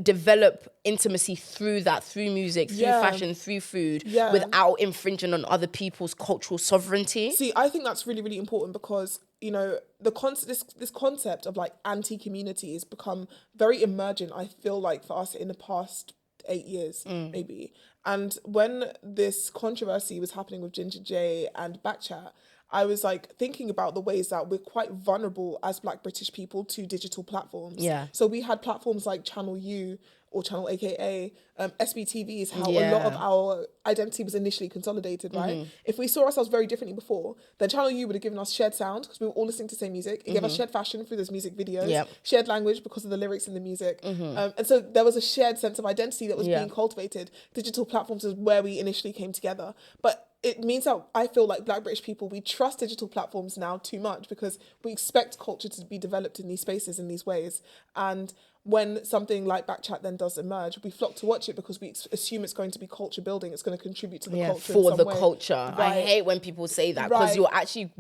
develop intimacy through music, through fashion, through food, without infringing on other people's cultural sovereignty. See, I think that's really, really important because, this concept of like anti-community has become very emergent, I feel like, for us in the past 8 years, maybe. And when this controversy was happening with Ginger J and Backchat, I was like thinking about the ways that we're quite vulnerable as Black British people to digital platforms. Yeah. So we had platforms like Channel U or Channel AKA, SBTV is how a lot of our identity was initially consolidated, right? If we saw ourselves very differently before, then Channel U would have given us shared sound because we were all listening to the same music. It gave us shared fashion through those music videos, shared language because of the lyrics in the music. And so there was a shared sense of identity that was being cultivated. Digital platforms is where we initially came together. But it means that I feel like Black British people, we trust digital platforms now too much because we expect culture to be developed in these spaces in these ways. And when something like Backchat then does emerge, we flock to watch it because we assume it's going to be culture building. It's going to contribute to the culture for in the some way. culture. Right. I hate when people say that because you're actually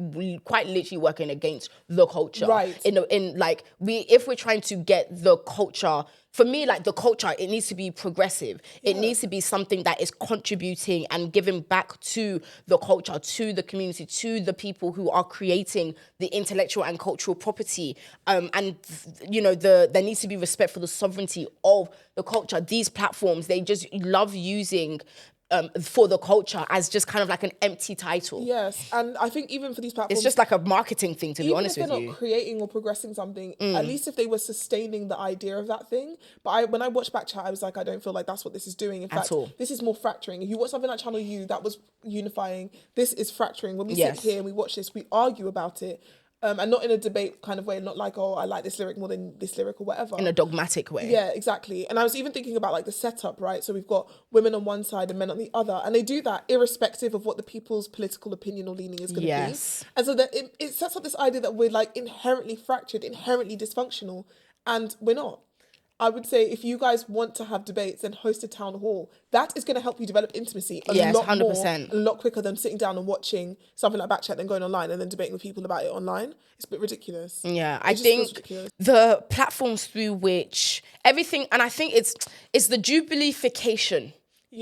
quite literally working against the culture. Right. If we're trying to get the culture, for me, like the culture, it needs to be progressive. It needs to be something that is contributing and giving back to the culture, to the community, to the people who are creating the intellectual and cultural property. There needs to be respect for the sovereignty of the culture. These platforms, they just love using for the culture as just kind of like an empty title. Yes, and I think even for these platforms, it's just like a marketing thing, to be honest with you. Even if they're not creating or progressing something, at least if they were sustaining the idea of that thing. But when I watched Backchat, I was like, I don't feel like that's what this is doing. In fact, this is more fracturing. If you watch something like Channel U, that was unifying. This is fracturing. When we sit here and we watch this, we argue about it. And not in a debate kind of way, not like, oh, I like this lyric more than this lyric or whatever. In a dogmatic way. Yeah, exactly. And I was even thinking about like the setup, right? So we've got women on one side and men on the other. And they do that irrespective of what the people's political opinion or leaning is going to be. And so that it sets up this idea that we're like inherently fractured, inherently dysfunctional. And we're not. I would say if you guys want to have debates, then host a town hall. That is going to help you develop intimacy a lot 100%. More, a lot quicker than sitting down and watching something like Backchat, then going online and then debating with people about it online. It's a bit ridiculous. Yeah, I think the platforms through which everything, and I think it's the Jubileeification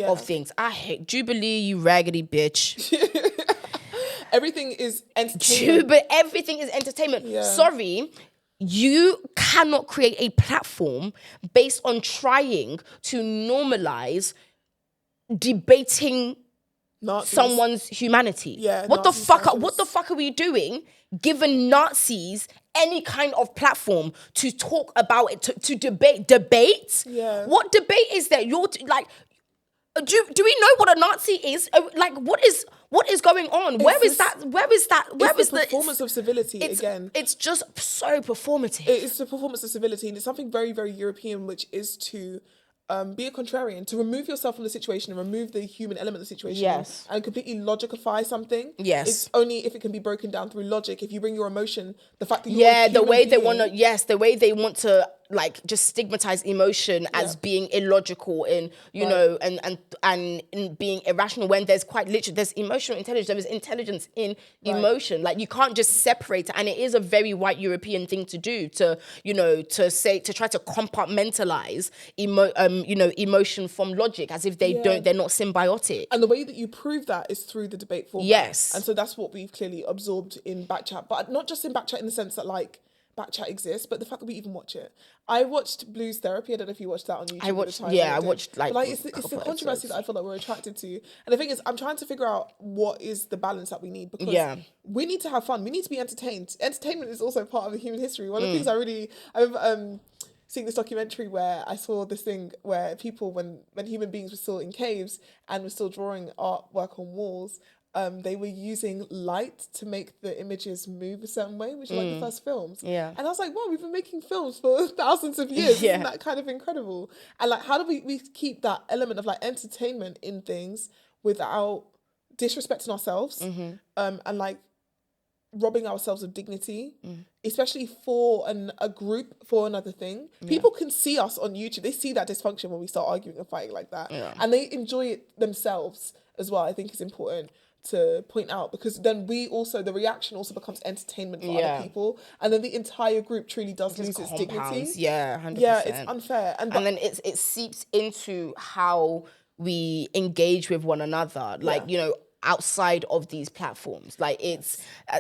of things. I hate Jubilee, you raggedy bitch. Everything is entertainment. Everything is entertainment. Yeah. Sorry. You cannot create a platform based on trying to normalize debating Nazis. Someone's humanity. Yeah, what the fuck are we doing giving Nazis any kind of platform to talk about it, to debate? Yeah. What debate is there? You're like, do we know what a Nazi is? Like, what is going on? Where is that? It's the performance of civility again. It's just so performative. It's the performance of civility, and it's something very, very European, which is to be a contrarian, to remove yourself from the situation and remove the human element of the situation. Yes. And completely logicify something. Yes. It's only if it can be broken down through logic. If you bring your emotion, the fact that you're the way they want to like just stigmatize emotion as being illogical and and being irrational, when there's quite literally there's emotional intelligence, there is intelligence in emotion. Like you can't just separate it, and it is a very white European thing to do, to try to compartmentalize emotion from logic as if they're not symbiotic. And the way that you prove that is through the debate format. Yes. And so that's what we've clearly absorbed in Backchat, but not just in Backchat in the sense that like Backchat exists, but the fact that we even watch it. I watched Blues Therapy. I don't know if you watched that on YouTube. I watched like it's the controversy that I feel like we're attracted to. And the thing is, I'm trying to figure out what is the balance that we need, because we need to have fun. We need to be entertained. Entertainment is also part of the human history. One of the things I remember seeing this documentary where I saw this thing where people, when human beings were still in caves and were still drawing artwork on walls, they were using light to make the images move a certain way, which are like the first films. Yeah. And I was like, wow, we've been making films for thousands of years. Isn't that kind of incredible? And like, how do we keep that element of like entertainment in things without disrespecting ourselves and like robbing ourselves of dignity, especially for a group, for another thing. People can see us on YouTube. They see that dysfunction when we start arguing and fighting like that. Yeah. And they enjoy it themselves as well. I think is important to point out, because then the reaction also becomes entertainment for other people, and then the entire group truly does lose its dignity. 100%. Yeah, it's unfair, and then it seeps into how we engage with one another, like outside of these platforms. Like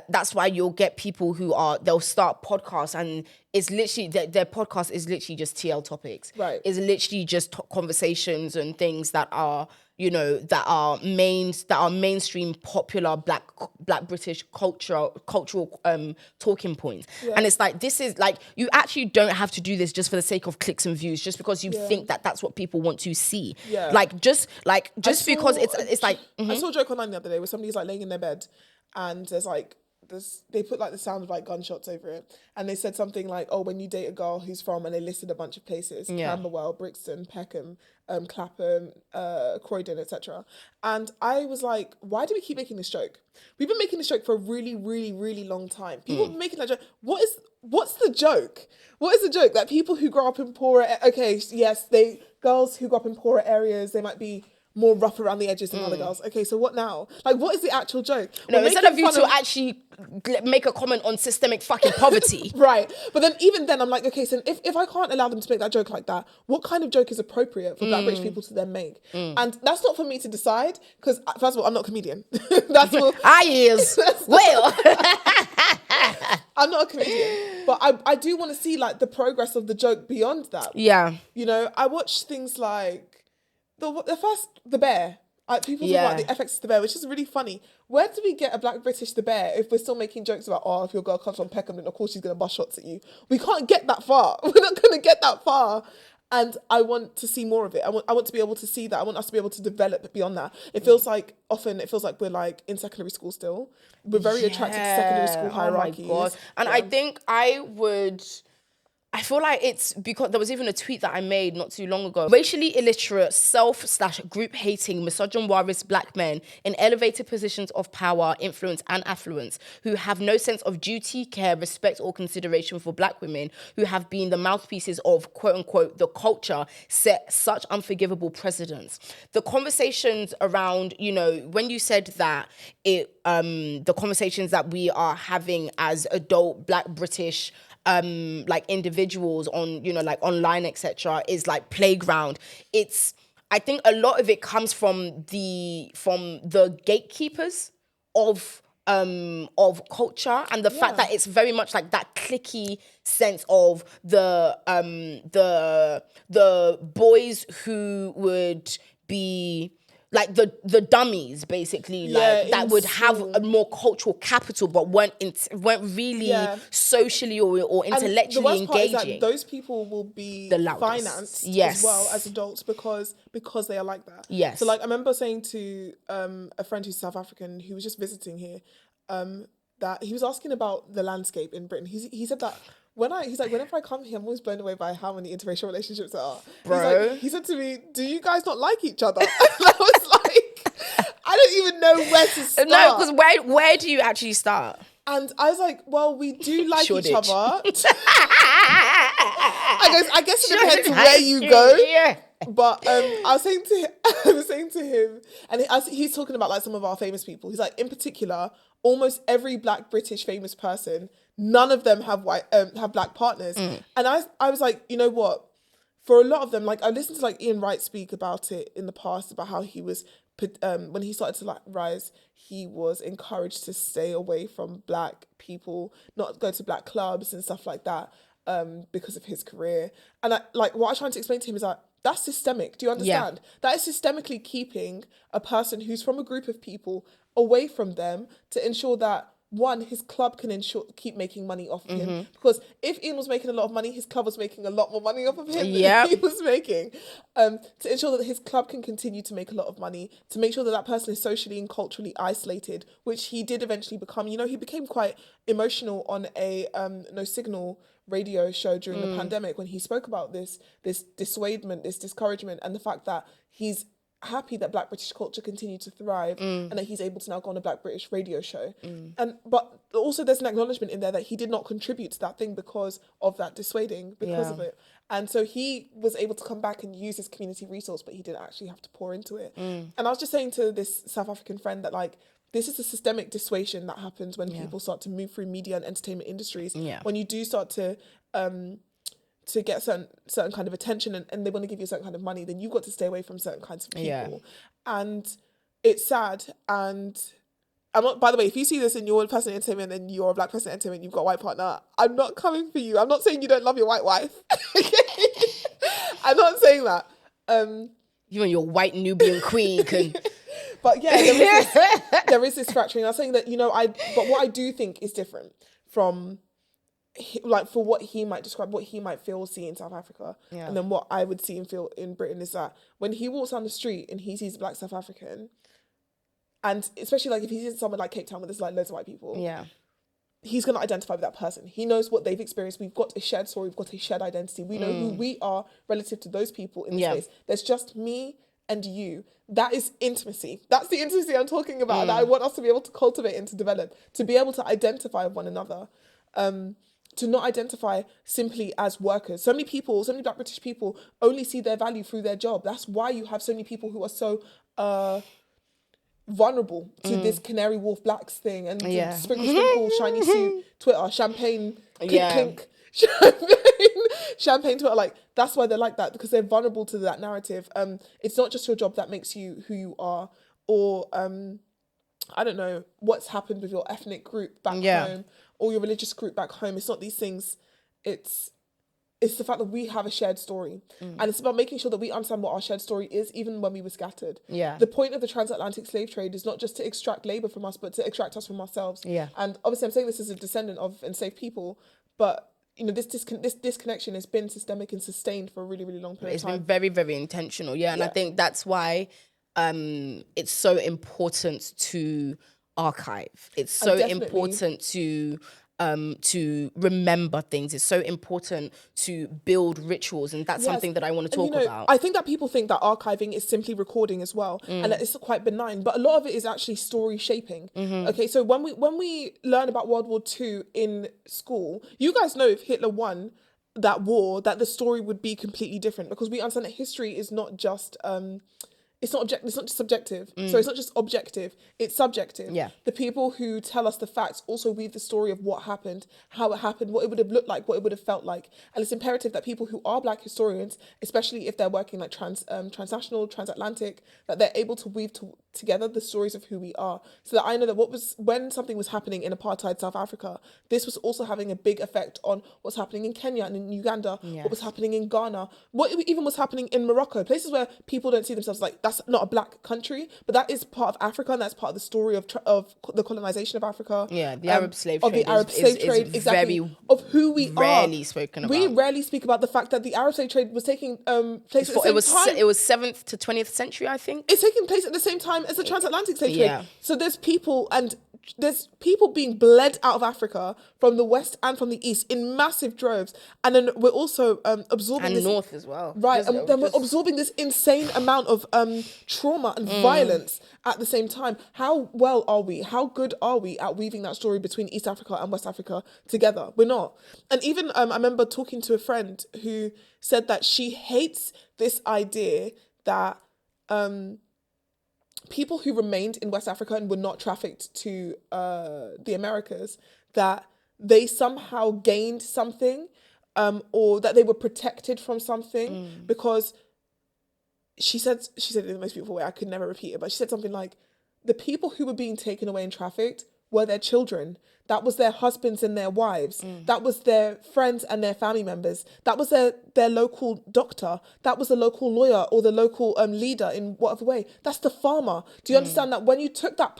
that's why you'll get people they'll start podcasts, and it's literally their podcast is literally just TL topics. Right. It's literally just conversations and things that are that are mainstream popular black British cultural talking points. Yeah. And it's like, this is like, you actually don't have to do this just for the sake of clicks and views, just because you think that that's what people want to see. Yeah. Because it's like I saw a joke online the other day where somebody's like laying in their bed and there's like this, they put like the sound of like gunshots over it, and they said something like, oh, when you date a girl who's from, and they listed a bunch of places, Camberwell, Brixton, Peckham, Clapham, Croydon, etc. And I was like, why do we keep making this joke? We've been making this joke for a really, really, really long time. People have been making that joke. What's the joke? What is the joke? That people who grow up in poorer, yes, girls who grow up in poorer areas, they might be more rough around the edges than other girls. Okay, so what now? Like, what is the actual joke? No, instead of you to actually make a comment on systemic fucking poverty. Right. But then even then, I'm like, okay, so if I can't allow them to make that joke like that, what kind of joke is appropriate for Black British people to then make? And that's not for me to decide, because first of all, I'm not a comedian. That's what I is. Well. I'm not a comedian. But I do want to see like the progress of the joke beyond that. Yeah. You know, I watch things like The Bear. People talk about the FX The Bear, which is really funny. Where do we get a Black British The Bear if we're still making jokes about, oh, if your girl comes from Peckham, then of course she's going to bust shots at you? We can't get that far. We're not going to get that far. And I want to see more of it. I want to be able to see that. I want us to be able to develop beyond that. It feels like we're like in secondary school still. We're very attracted to secondary school hierarchies. Oh my God. And I think I feel like it's because there was even a tweet that I made not too long ago. Racially illiterate, self/group hating, misogynoirist Black men in elevated positions of power, influence, and affluence who have no sense of duty, care, respect, or consideration for Black women who have been the mouthpieces of quote unquote the culture set such unforgivable precedents. The conversations around, you know, when you said that the conversations that we are having as adult Black British like individuals on, you know, like online, etc., is like playground. I think a lot of it comes from the gatekeepers of culture, and the fact that it's very much like that cliquey sense of the boys who would be like the dummies, basically, that would have a more cultural capital, but weren't really socially or intellectually engaging. Part is that those people will be financed as well as adults because they are like that. Yes. So like I remember saying to a friend who's South African who was just visiting here, that he was asking about the landscape in Britain. He said that whenever I come here, I'm always blown away by how many interracial relationships there are. Bro. He said to me, do you guys not like each other? And I was like, I don't even know where to start. No, because where do you actually start? And I was like, well, we do like each other. I guess it depends where you go. Yeah. But I was saying to him, and he's talking about like some of our famous people. He's like, in particular, almost every Black British famous person, none of them have Black partners. And I was like, you know what? For a lot of them, like I listened to like Ian Wright speak about it in the past, about how he was when he started to like rise, he was encouraged to stay away from Black people, not go to Black clubs and stuff like that, because of his career. And what I was trying to explain to him is that that's systemic. Do you understand? Yeah. That is systemically keeping a person who's from a group of people away from them to ensure that, one, his club can keep making money off of him. Because if Ian was making a lot of money, his club was making a lot more money off of him than he was making. To ensure that his club can continue to make a lot of money, to make sure that that person is socially and culturally isolated, which he did eventually become. You know, he became quite emotional on a No Signal radio show during the pandemic when he spoke about this dissuadement, this discouragement, and the fact that he's happy that Black British culture continued to thrive and that he's able to now go on a Black British radio show. But also there's an acknowledgement in there that he did not contribute to that thing because of that dissuading, because of it. And so he was able to come back and use his community resource, but he didn't actually have to pour into it. And I was just saying to this South African friend that like, this is a systemic dissuasion that happens when people start to move through media and entertainment industries. When you do start to get certain kind of attention and they want to give you a certain kind of money, then you've got to stay away from certain kinds of people. And it's sad. And I'm not, by the way, if you see this in your person in entertainment and you're a Black person in entertainment, you've got a white partner, I'm not coming for you. I'm not saying you don't love your white wife. I'm not saying that. You and your white Nubian queen can... But yeah, there is this fracturing. I was saying that, you know, but what I do think is different from, like, for what he might describe, what he might feel, see in South Africa, and then what I would see and feel in Britain is that when he walks down the street and he sees a Black South African, and especially like if he's in somewhere like Cape Town where there's like loads of white people, he's going to identify with that person. He knows what they've experienced. We've got a shared story. We've got a shared identity. We know who we are relative to those people in the space. There's just me and you. That is intimacy. That's the intimacy I'm talking about, that I want us to be able to cultivate and to develop, to be able to identify with one another, to not identify simply as workers. So many Black British people only see their value through their job. That's why you have so many people who are so vulnerable to this Canary Wolf Blacks thing and sprinkle, shiny suit, Twitter, champagne, clink, champagne Twitter. Like, that's why they're like that, because they're vulnerable to that narrative. It's not just your job that makes you who you are, or I don't know what's happened with your ethnic group back home or your religious group back home. It's not these things. It's the fact that we have a shared story. And it's about making sure that we understand what our shared story is, even when we were scattered. Yeah. The point of the transatlantic slave trade is not just to extract labor from us, but to extract us from ourselves. Yeah. And obviously I'm saying this as a descendant of enslaved people, but you know, this disconnection has been systemic and sustained for a really, really long period of time. It's been very, very intentional. Yeah. And I think that's why it's so important to archive. It's so important to remember things. It's so important to build rituals, and that's something that I want to talk about. I think that people think that archiving is simply recording as well, and that it's quite benign, but a lot of it is actually story shaping. Okay, so when we learn about World War II in school, you guys know if Hitler won that war, that the story would be completely different, because we understand that history is not just it's not just subjective. So it's not just objective, it's subjective. Yeah. The people who tell us the facts also weave the story of what happened, how it happened, what it would have looked like, what it would have felt like. And it's imperative that people who are Black historians, especially if they're working like transnational, transatlantic, that they're able to weave together the stories of who we are. So that I know that when something was happening in apartheid South Africa, this was also having a big effect on what's happening in Kenya and in Uganda, what was happening in Ghana, what even was happening in Morocco, places where people don't see themselves like, that's not a Black country, but that is part of Africa, and that's part of the story of the colonization of Africa. Yeah, the Arab slave trade. Of the Arab slave trade, exactly. Of who we are. Rarely spoken about. We rarely speak about the fact that the Arab slave trade was taking place at the same time. It was 7th to 20th century, I think. It's taking place at the same time as the transatlantic slave trade. So there's people being bled out of Africa from the west and from the east in massive droves, and then we're also absorbing and north as well, right? And then we're absorbing this insane amount of trauma and violence at the same time. How well are we? How good are we at weaving that story between East Africa and West Africa together? We're not. And even I remember talking to a friend who said that she hates this idea that people who remained in West Africa and were not trafficked to the Americas, that they somehow gained something, or that they were protected from something, because she said it in the most beautiful way. I could never repeat it, but she said something like, the people who were being taken away and trafficked were their children. That was their husbands and their wives. That was their friends and their family members. That was their local doctor. That was the local lawyer or the local leader in whatever way. That's the farmer. Do you understand that when they took that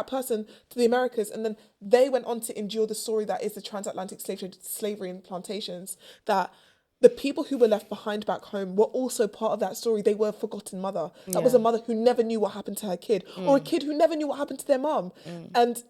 person to the Americas, and then they went on to endure the story that is the transatlantic slave trade, slavery and plantations, that the people who were left behind back home were also part of that story. They were a forgotten mother. That was a mother who never knew what happened to her kid, or a kid who never knew what happened to their mom. And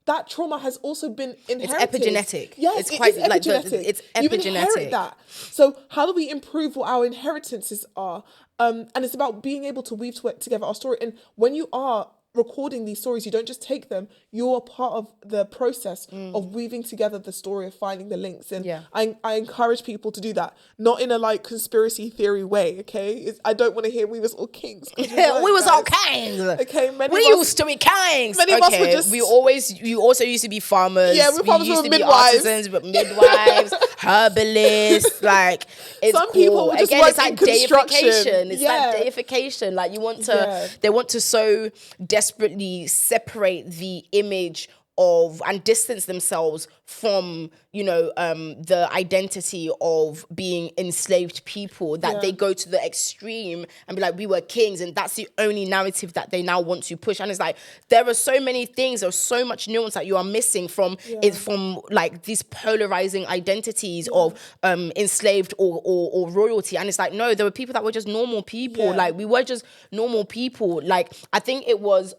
that trauma has also and it's epigenetic. Yes, it's quite epigenetic. It's epigenetic. You inherit that. So how do we improve what our inheritances are? And it's about being able to weave together our story. And when you are recording these stories, you don't just take them, you're part of the process of weaving together the story, of finding the links. And I encourage people to do that, not in a like conspiracy theory way, okay? I don't want to hear we was all kings. We was all kings. Okay, we used to be kings. Many of us were just... You also used to be farmers. Yeah, we farmers used were to midwives. be artisans, but midwives, herbalists, like, it's some cool. people were just again, it's like construction. deification. It's like deification. Like, you want to, they want to so desperately separate the image of and distance themselves from, you know, the identity of being enslaved people, that they go to the extreme and be like, we were kings, and that's the only narrative that they now want to push. And it's like, there are so many things, there's so much nuance that you are missing from from like these polarizing identities of enslaved or royalty. And it's like, no, there were people that were just normal people. Like, we were just normal people. Like, I think it was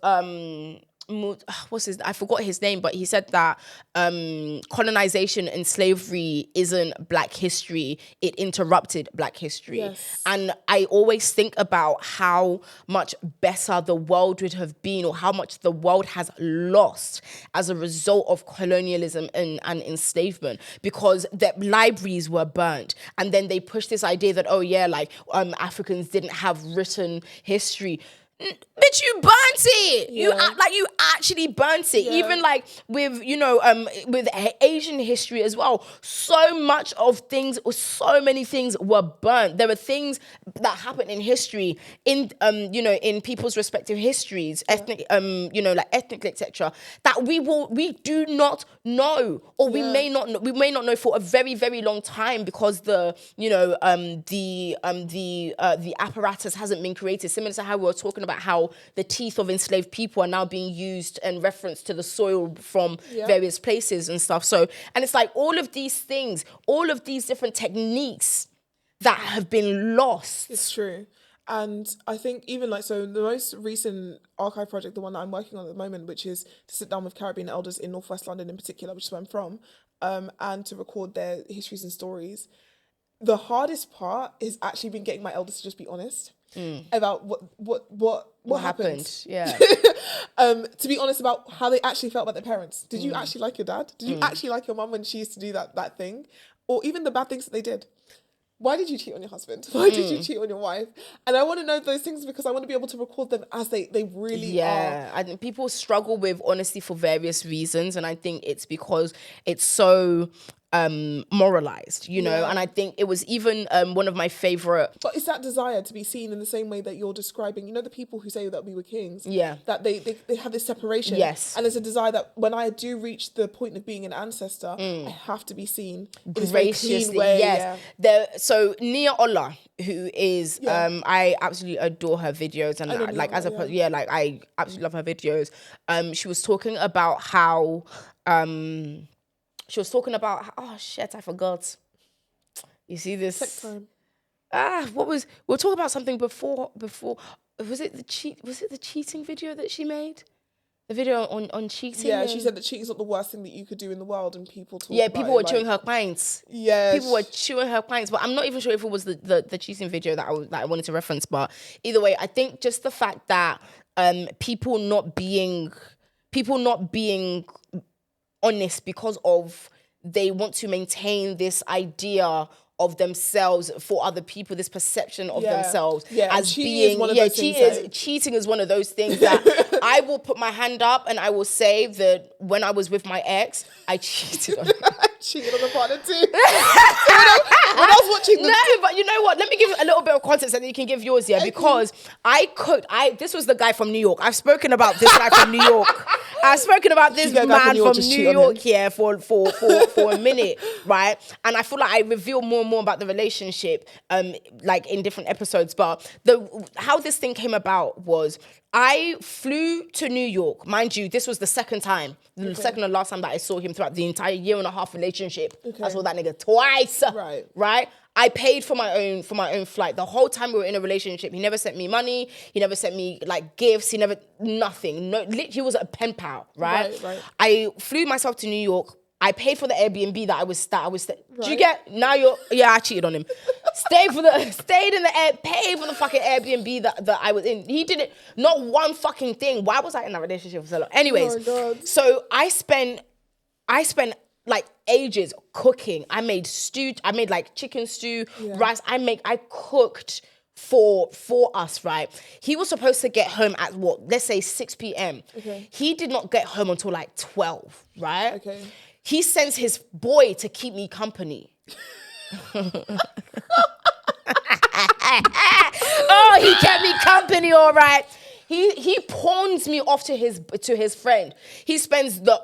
I forgot his name, but he said that colonization and slavery isn't Black history, it interrupted Black history. Yes. And I always think about how much better the world would have been, or how much the world has lost as a result of colonialism and enslavement, because the libraries were burnt, and then they pushed this idea that, oh yeah, like Africans didn't have written history. Bitch, you burnt it. Yeah. You actually burnt it. Yeah. Even like with with Asian history as well. So many things were burnt. There were things that happened in history in in people's respective histories, ethnic etc. that we do not know, or we may not know for a very, very long time, because the apparatus hasn't been created. Similar to how we were talking about how the teeth of enslaved people are now being used in reference to the soil from various places and stuff. So, and it's like all of these things, all of these different techniques that have been lost. It's true. And I think even the most recent archive project, the one that I'm working on at the moment, which is to sit down with Caribbean elders in Northwest London in particular, which is where I'm from, and to record their histories and stories. The hardest part is actually been getting my elders to just be honest about what happened. Yeah. To be honest about how they actually felt about their parents. Did you actually like your dad? Did you actually like your mum when she used to do that thing? Or even the bad things that they did? Why did you cheat on your husband? Why did you cheat on your wife? And I want to know those things because I want to be able to record them as they really are. Yeah, I think people struggle with honesty for various reasons, and I think it's because it's so moralized, and I think it was even one of my favorite. But it's that desire to be seen in the same way that you're describing, the people who say that we were kings, that they have this separation, and there's a desire that when I do reach the point of being an ancestor, I have to be seen in this very clean way. So Nia Ola, who is I absolutely adore her videos, and I absolutely love her videos. She was talking about how oh shit, I forgot. You see this? Sex time. We'll talk about something before. Was it the cheating video that she made? The video on cheating? Yeah, she said that cheating is not the worst thing that you could do in the world, and people talk about people were chewing her pints. Yes. People were chewing her pints, but I'm not even sure if it was the cheating video that I wanted to reference, but either way, I think just the fact that people not being honest because of they want to maintain this idea of themselves for other people, this perception of themselves as being cheating is one of those things that I will put my hand up and I will say that when I was with my ex, I cheated on him. Cheated on the partner too. When I was watching but you know what? Let me give a little bit of context and then you can give yours, because this was the guy from New York. I've spoken about this guy from New York. I've spoken about this man from New York here for a minute, right? And I feel like I reveal more and more about the relationship, like in different episodes. But how this thing came about was I flew to New York. Mind you, this was the second and last time that I saw him throughout the entire 1.5 year relationship. I saw that nigga twice. Right? I paid for my own flight. The whole time we were in a relationship, he never sent me money. He never sent me like gifts. Nothing. No, he was a pen pal, right? I flew myself to New York. I paid for the Airbnb that I was. Do you get? Now I cheated on him. Stayed in the paid for the fucking Airbnb that I was in. He did it. Not one fucking thing. Why was I in that relationship for so long? Anyways, so I spent like ages cooking. I made stew. I made like chicken stew, rice. I cooked for us, right? He was supposed to get home at let's say 6 p.m. Okay. He did not get home until like 12, right? Okay. He sends his boy to keep me company. Oh, he kept me company, all right. He pawns me off to his friend. He spends the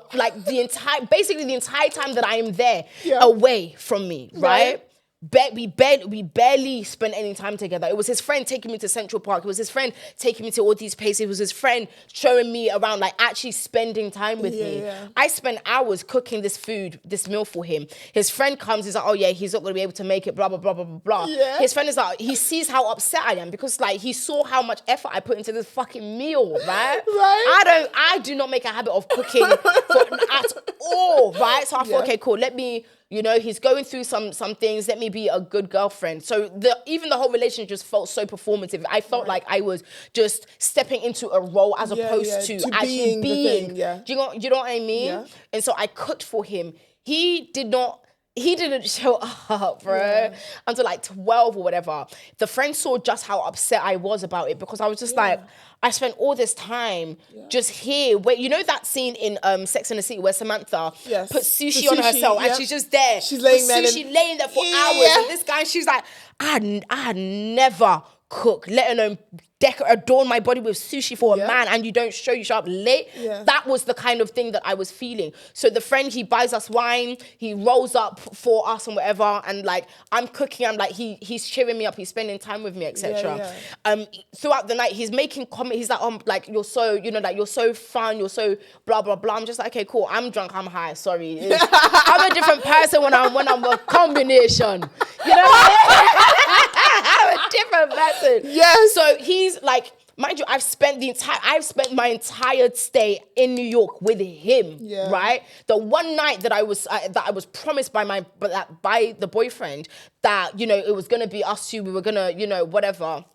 entire time that I am there away from me, right? we barely spent any time together. It was his friend taking me to Central Park. It was his friend taking me to all these places. It was his friend showing me around, like actually spending time with me. Yeah. I spent hours cooking this meal for him. His friend comes, he's like, oh yeah, he's not gonna be able to make it, blah, blah, blah, blah, blah, blah. Yeah. His friend is like, he sees how upset I am because like he saw how much effort I put into this fucking meal, right? Right. I do not make a habit of cooking at all, right? So I thought, okay, cool, let me, you know, he's going through some things. Let me be a good girlfriend. So even the whole relationship just felt so performative. I felt like I was just stepping into a role as opposed to actually being. Do you know what I mean? Yeah. And so I cooked for him. He didn't show up, bro, until like 12 or whatever. The friend saw just how upset I was about it because I was just like, I spent all this time just here. Where, you know that scene in Sex and the City where Samantha puts sushi on herself and she's just there. She's laying there. Laying there for hours. And this guy, she's like, I never cook, let alone adorn my body with sushi for a man, and you show up late. That was the kind of thing that I was feeling. So the friend, he buys us wine, he rolls up for us and whatever, and like I'm cooking, I'm like he's cheering me up, he's spending time with me, etc. Throughout the night, he's making comments. He's like, like you're so, you know, like you're so fun, you're so blah blah blah. I'm just like, okay, cool. I'm drunk, I'm high. Sorry, I'm a different person when I'm a combination. You know what I mean? I'm a different person. Yes. So he's like, mind you, I've spent my entire stay in New York with him, right? The one night that I was promised by the boyfriend that, you know, it was gonna be us two, we were gonna, you know, whatever.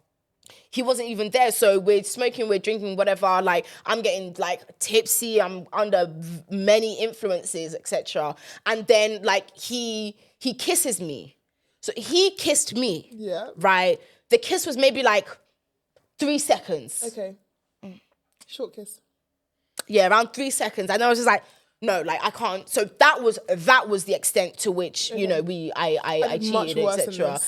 He wasn't even there, so we're smoking, we're drinking, whatever. Like I'm getting like tipsy, I'm under many influences, etc. And then like he kisses me. So he kissed me, right? The kiss was maybe like 3 seconds. Okay. Short kiss. Yeah, around 3 seconds. And I was just like, no, like I can't. So that was the extent to which, you know, I cheated, etc.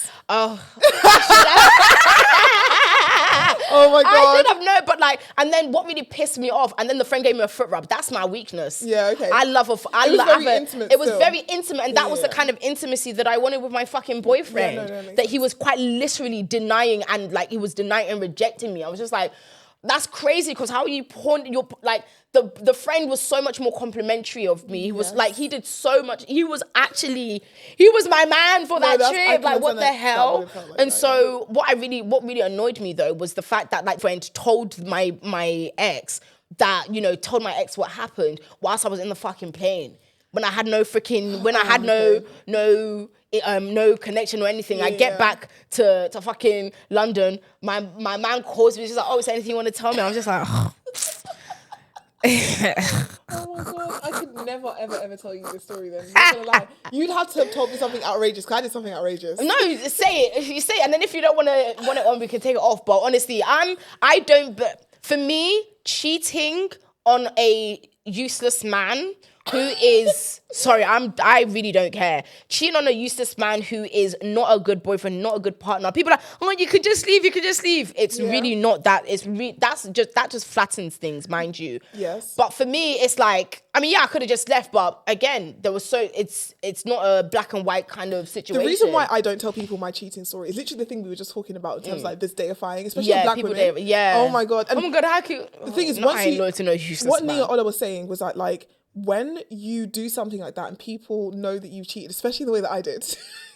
Oh my God. I should have known, but like, and then what really pissed me off, and then the friend gave me a foot rub. That's my weakness. Yeah, okay. I love it. It was very intimate, and that was the yeah. kind of intimacy that I wanted with my fucking boyfriend. That he was quite literally denying, and like he was denying and rejecting me. I was just like, that's crazy, because how are you like the friend was so much more complimentary of me. He was like, he did so much. He was my man for that trip. Like, what the hell? And so what really annoyed me though was the fact that like friend told my ex that, you know, told my ex what happened whilst I was in the fucking plane. When I had no no connection or anything. I get back to fucking London. My man calls me. She's like, oh, is there anything you want to tell me? I'm just like, oh. Oh my God, I could never, ever tell you this story then. I'm not gonna lie. You'd have to have told me something outrageous, because I did something outrageous. No, say it. If you say it, and then if you don't want it on, we can take it off. But honestly, for me, cheating on a useless man who is, I really don't care. Cheating on a useless man who is not a good boyfriend, not a good partner. People are like, oh, you could just leave. It's really not that. That just flattens things, mind you. Yes. But for me, it's like, I mean, yeah, I could have just left, but again, it's not a black and white kind of situation. The reason why I don't tell people my cheating story is literally the thing we were just talking about in terms of like this deifying, especially black women. Oh my God. And oh my God, how cute. The thing is, what Nia Ola was saying was that like, when you do something like that and people know that you've cheated, especially the way that I did,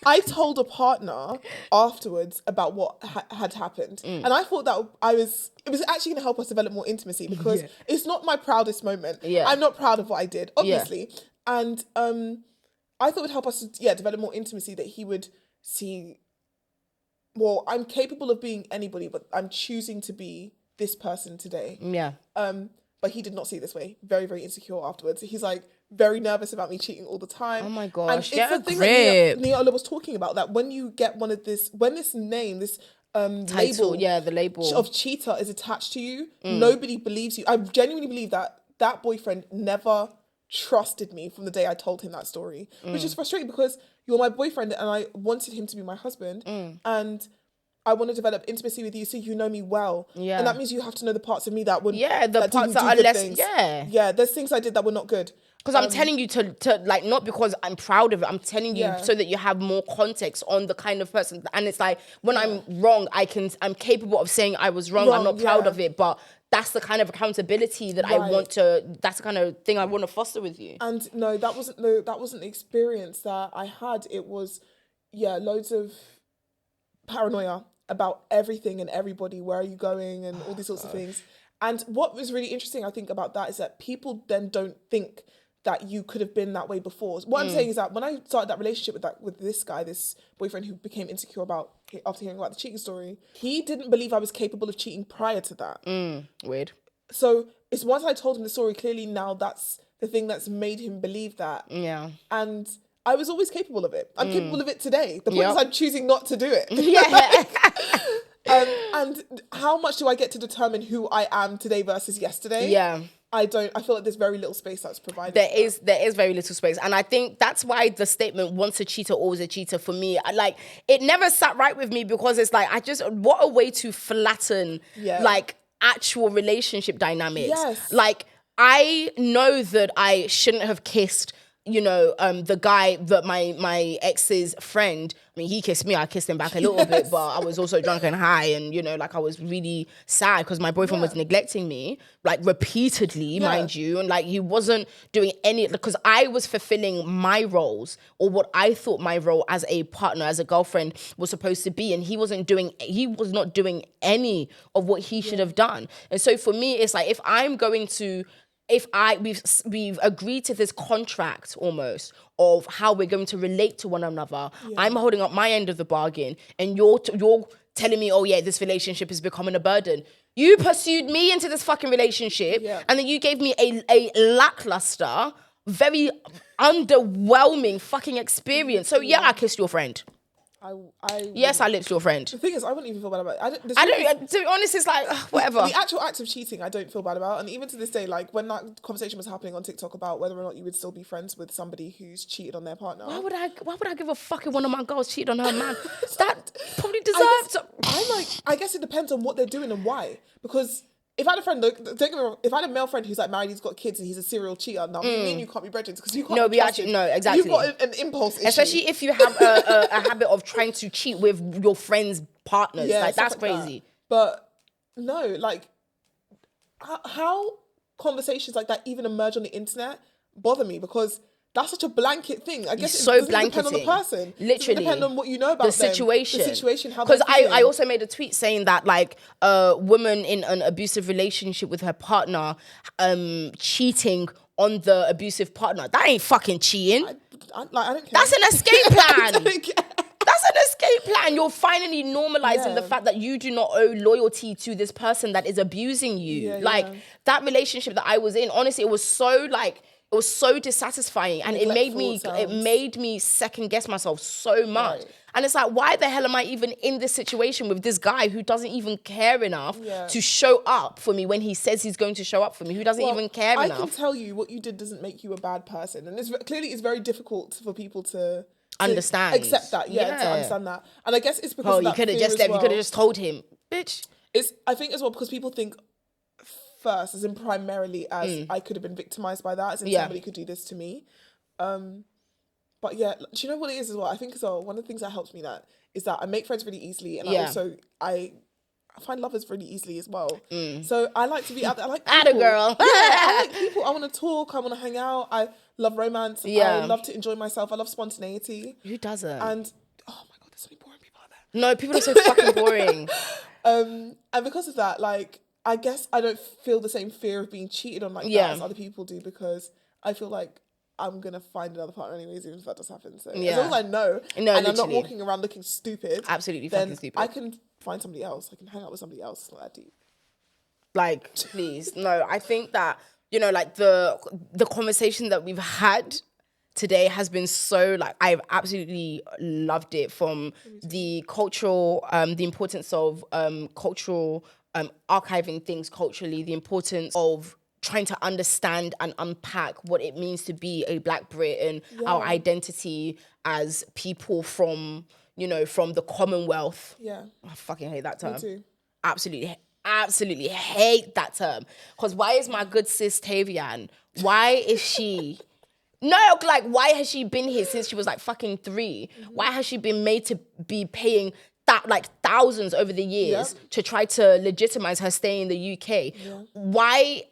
I told a partner afterwards about what had happened. And I thought that it was actually going to help us develop more intimacy, because it's not my proudest moment. I'm not proud of what I did, obviously. And I thought it would help us to develop more intimacy, that he would see, well, I'm capable of being anybody, but I'm choosing to be this person today. Yeah. But he did not see it this way. Very, very insecure afterwards. He's like very nervous about me cheating all the time. Oh my gosh, and it's the thing that Nia Ola was talking about, that when you get when this name, this title, the label of cheater is attached to you, nobody believes you. I genuinely believe that boyfriend never trusted me from the day I told him that story, which is frustrating, because you're my boyfriend and I wanted him to be my husband, and I want to develop intimacy with you so you know me well. Yeah. And that means you have to know the parts of me that would... Yeah, the parts that are less... Yeah, there's things I did that were not good. Because I'm telling you to like, not because I'm proud of it. I'm telling you so that you have more context on the kind of person. And it's like, when I'm wrong, I'm capable of saying I was wrong. I'm not proud of it, but that's the kind of accountability that that's the kind of thing I want to foster with you. And no, that wasn't the experience that I had. It was, loads of paranoia about everything and everybody. Where are you going? And all these sorts of things. And what was really interesting, I think, about that is that people then don't think that you could have been that way before. What I'm saying is that when I started that relationship with this guy, this boyfriend who became insecure after hearing about the cheating story, he didn't believe I was capable of cheating prior to that. Weird. So it's once I told him the story, clearly now that's the thing that's made him believe that. Yeah. And I was always capable of it. I'm capable of it today. The point is I'm choosing not to do it. And how much do I get to determine who I am today versus yesterday? Yeah. I feel like there's very little space that's provided. There is very little space. And I think that's why the statement, once a cheater, always a cheater, for me, it never sat right with me, because it's like, what a way to flatten, like, actual relationship dynamics. Yes. Like, I know that I shouldn't have kissed, the guy that my ex's friend, I mean, he kissed me, I kissed him back a little bit, but I was also drunk and high, and, like, I was really sad because my boyfriend was neglecting me, like, repeatedly, mind you, and, like, he wasn't doing any, because I was fulfilling my roles, or what I thought my role as a partner, as a girlfriend was supposed to be, and he was not doing any of what he should have done. And so for me, it's like, we've agreed to this contract almost of how we're going to relate to one another. I'm holding up my end of the bargain, and you're telling me, oh yeah, this relationship is becoming a burden. You pursued me into this fucking relationship, and then you gave me a lackluster, very underwhelming fucking experience. So I kissed your friend. Yes, I licked your friend. The thing is, I wouldn't even feel bad about it. To be honest, it's like, whatever. The actual act of cheating, I don't feel bad about. And even to this day, like, when that conversation was happening on TikTok about whether or not you would still be friends with somebody who's cheated on their partner. Why would I give a fuck if one of my girls cheated on her man? That probably deserves. I guess it depends on what they're doing and why. Because if I had a friend, don't get me wrong, if I had a male friend who's like married, he's got kids, and he's a serial cheater, now me and you can't be brethren, because you can't. No, exactly. You've got an impulse issue. Especially if you have a habit of trying to cheat with your friends' partners. Like, that's crazy. But no, like, how conversations like that even emerge on the internet bother me, because that's such a blanket thing. I guess it doesn't depend on the person. Literally. It depend on what you know about the situation. The situation, how because I also made a tweet saying that, like, a woman in an abusive relationship with her partner cheating on the abusive partner, that ain't fucking cheating. I don't care. That's an escape plan. I don't care. That's an escape plan. You're finally normalizing the fact that you do not owe loyalty to this person that is abusing you. That relationship that I was in, honestly, it was so dissatisfying, and it made me second guess myself so much. Right. And it's like, why the hell am I even in this situation with this guy who doesn't even care enough to show up for me when he says he's going to show up for me, who doesn't even care enough? I can tell you what you did doesn't make you a bad person. And it's very difficult for people to understand. Accept that, to understand that. And I guess it's because of that you could have just told him, bitch. I think as well, because people think first, as in primarily as I could have been victimized by that, as in somebody could do this to me. But do you know what it is as well? I think as well, one of the things that helps me is that I make friends really easily, and I find lovers really easily as well. So I like to be out there. I like people. Girl. I like people. I want to talk. I want to hang out. I love romance. I love to enjoy myself. I love spontaneity. Who doesn't? And oh my God, there's so many boring people out there. No, people are so fucking boring. And because of that, like, I guess I don't feel the same fear of being cheated on that as other people do, because I feel like I'm going to find another partner anyways, even if that does happen. So as long as I know, and I'm not walking around looking stupid, absolutely then fucking stupid, I can find somebody else. I can hang out with somebody else. It's not that deep. Like, please. No, I think that, like, the conversation that we've had today has been so, like, I've absolutely loved it, from the cultural, the importance of cultural archiving things culturally, the importance of trying to understand and unpack what it means to be a Black Brit, and our identity as people from the Commonwealth. Yeah. I fucking hate that term. Me too. Absolutely hate that term. Because why is my good sis Tavian, why is she No, like, why has she been here since she was like fucking 3? Why has she been made to be paying like thousands over the years to try to legitimize her stay in the UK? Why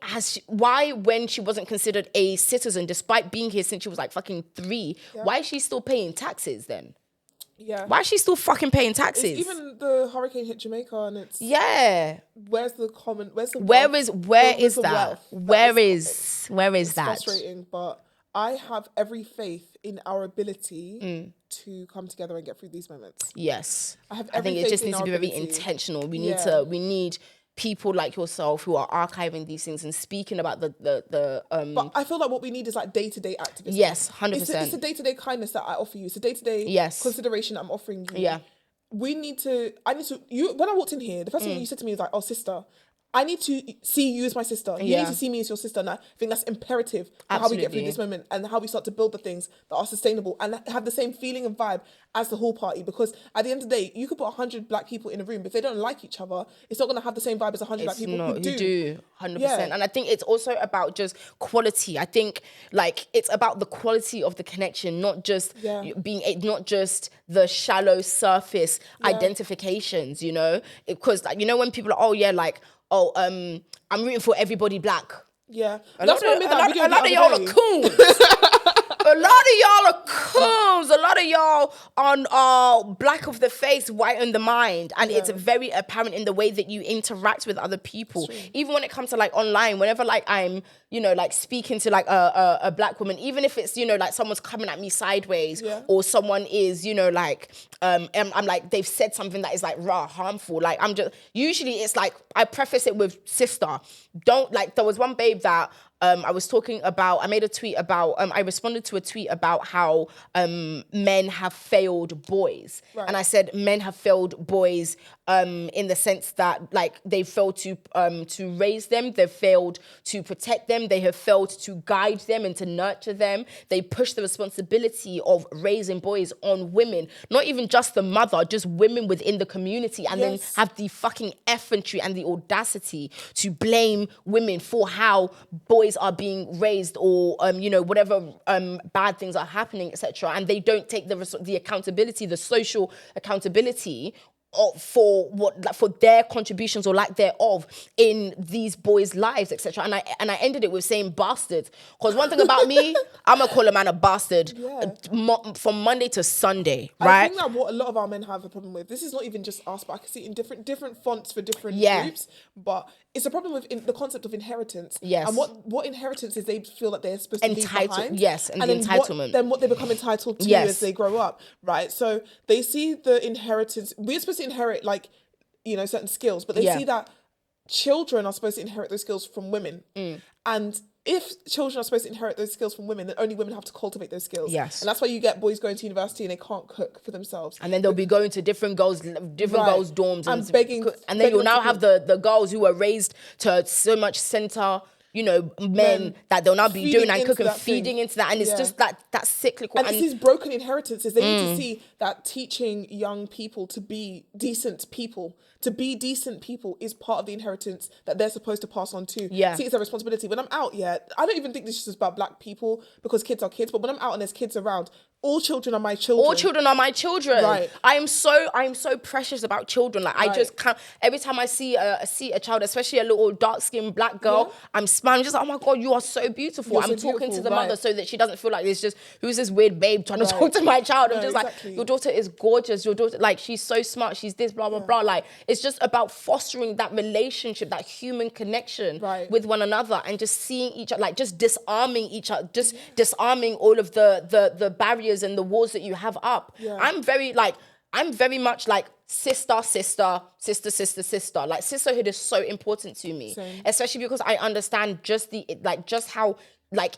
when she wasn't considered a citizen, despite being here since she was like fucking 3, why is she still paying taxes then? Yeah. Why is she still fucking paying taxes? Even the hurricane hit Jamaica and it's... Where is that? It's frustrating, but I have every faith in our ability to come together and get through these moments. Yes. I think it just needs to be very intentional. We need people like yourself who are archiving these things and speaking about the But I feel like what we need is like day-to-day activism. Yes, 100%. It's a day-to-day kindness that I offer you. It's a day-to-day consideration I'm offering you. Yeah. When I walked in here, the first thing you said to me was like, oh, sister, I need to see you as my sister. You need to see me as your sister. And I think that's imperative for how we get through this moment and how we start to build the things that are sustainable and have the same feeling and vibe as the whole party. Because at the end of the day, you could put 100 black people in a room, but if they don't like each other, it's not going to have the same vibe as 100 black people who do. 100%. Yeah. And I think it's also about just quality. I think like it's about the quality of the connection, not just not just the shallow surface identifications, you know? Because like, you know, when people are, I'm rooting for everybody black. Yeah. A lot of y'all are coons. A lot of y'all are coons. A lot of y'all are black of the face, white in the mind. And it's very apparent in the way that you interact with other people. Even when it comes to like online, whenever like I'm, like speaking to like a black woman, even if it's, like someone's coming at me sideways or someone is, I'm like, they've said something that is like harmful. Like usually it's like, I preface it with sister. There was one babe that I was talking about, I made a tweet about, I responded to a tweet about how men have failed boys. Right. And I said men have failed boys in the sense that like they failed to raise them, they've failed to protect them, they have failed to guide them and to nurture them. They push the responsibility of raising boys on women, not even just the mother, just women within the community, and then have the fucking effrontery and the audacity to blame women for how boys are being raised or whatever bad things are happening, etc. And they don't take the accountability, the social accountability for their contributions or lack thereof in these boys' lives, etc. And I ended it with saying bastard, because one thing about me, I'm gonna call a man a bastard from Monday to Sunday, right? I think that what a lot of our men have a problem with, this is not even just us, but I can see it in different fonts for different groups, but it's a problem with the concept of inheritance. Yes. And what inheritance is, they feel that they're supposed to leave behind. Yes, and the entitlement. Then what they become entitled to as they grow up, right? So they see the inheritance, we're supposed to inherit like, certain skills, but they see that children are supposed to inherit those skills from women. And if children are supposed to inherit those skills from women, then only women have to cultivate those skills. Yes. And that's why you get boys going to university and they can't cook for themselves. And then they'll be going to different girls' dorms and begging. And then you'll now have the girls who are raised to so much center, men that they'll now be doing and cooking, feeding into that. And it's just that cyclical. And it's these broken inheritances. They need to see that teaching young people to be decent people. To be decent people is part of the inheritance that they're supposed to pass on to. Yeah. See, it's a responsibility. When I'm out, I don't even think this is about black people because kids are kids, but when I'm out and there's kids around, all children are my children. All children are my children. Right. I am so precious about children. Like I just can't. Every time I see a child, especially a little dark-skinned black girl, I'm smiling. Just like, oh my God, you are so beautiful. I'm talking to the mother so that she doesn't feel like there's just, who's this weird babe trying to talk to my child? I'm just like, your daughter is gorgeous. Your daughter, like, she's so smart. She's this, blah, blah, blah. Like, it's just about fostering that relationship, that human connection with one another, and just seeing each other, like just disarming each other, just disarming all of the barriers and the walls that you have up. I'm very much like sister. Like sisterhood is so important to me. Same. Especially because I understand just how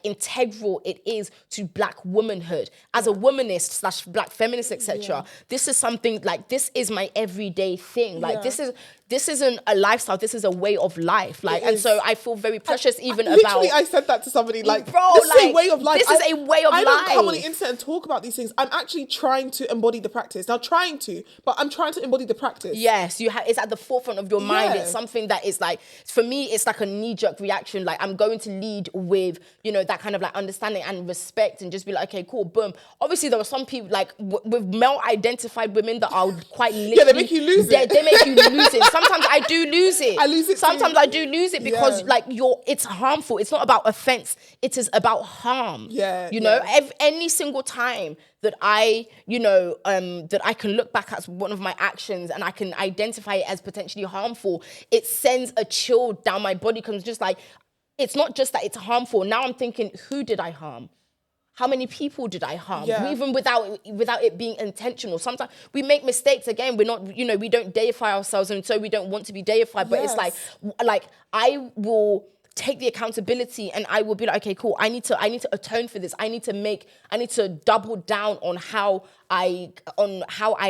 integral it is to black womanhood. As a womanist / black feminist, etc. This is something like, this is my everyday thing. Like this this isn't a lifestyle, this is a way of life. Like, and so I feel very precious even literally, about. I said that to somebody, like, bro, this like, is a way of life. This is a way of life. I don't come on the internet and talk about these things. I'm actually trying to embody the practice. Now, but I'm trying to embody the practice. Yes, it's at the forefront of your mind. It's something that is like, for me, it's like a knee-jerk reaction. Like, I'm going to lead with, you know, that kind of like understanding and respect, and just be like, okay, cool, boom. Obviously, there are some people like with male-identified women that are quite literally, they make you lose it. They make you lose it. Sometimes I do lose it. I lose it Sometimes too. I do lose it because like it's harmful. It's not about offense. It is about harm. You know, any single time that I, you know, that I can look back at one of my actions and I can identify it as potentially harmful, it sends a chill down my body, because just like, it's not just that it's harmful. Now I'm thinking, who did I harm? How many people did I harm? Even without it being intentional. Sometimes we make mistakes. Again, we're not, you know, we don't deify ourselves, and so we don't want to be deified. But it's like I will take the accountability, and I will be like, okay, cool. I need to atone for this. I need to double down on how I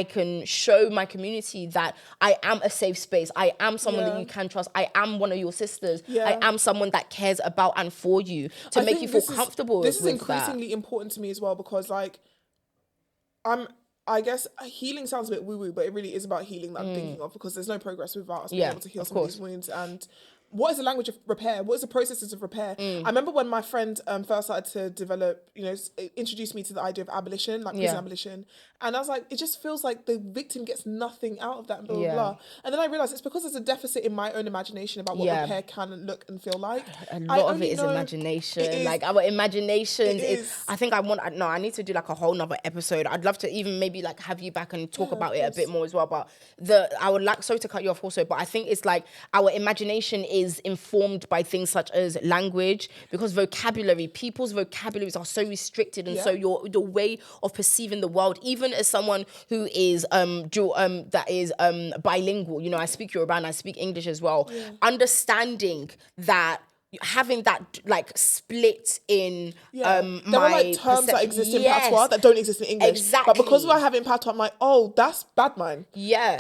can show my community that I am a safe space. I am someone that you can trust. I am one of your sisters. I am someone that cares about and for you, to make you feel comfortable. This is increasingly important to me as well, because like, I guess healing sounds a bit woo-woo, but it really is about healing that I'm thinking of, because there's no progress without us being able to heal some of these wounds. And what is the language of repair? What is the processes of repair? I remember when my friend first started to develop, you know, introduced me to the idea of abolition, like prison abolition. And I was like, it just feels like the victim gets nothing out of that, blah, blah, blah. And then I realized it's because there's a deficit in my own imagination about what repair can look and feel like. A lot of it is imagination. Like, our imagination is, I think I need to do like a whole nother episode. I'd love to even maybe like have you back and talk about it a bit more as well. But I would like, sorry to cut you off also, but I think it's like our imagination is informed by things such as language, because people's vocabularies are so restricted, and so your way of perceiving the world, even as someone who is bilingual, you know, I speak Yoruba and I speak English as well, understanding that, having that like split in there are like terms that exist in patois that don't exist in English. Exactly. But because I have it in patois, I'm like, oh, that's bad mind. Yeah.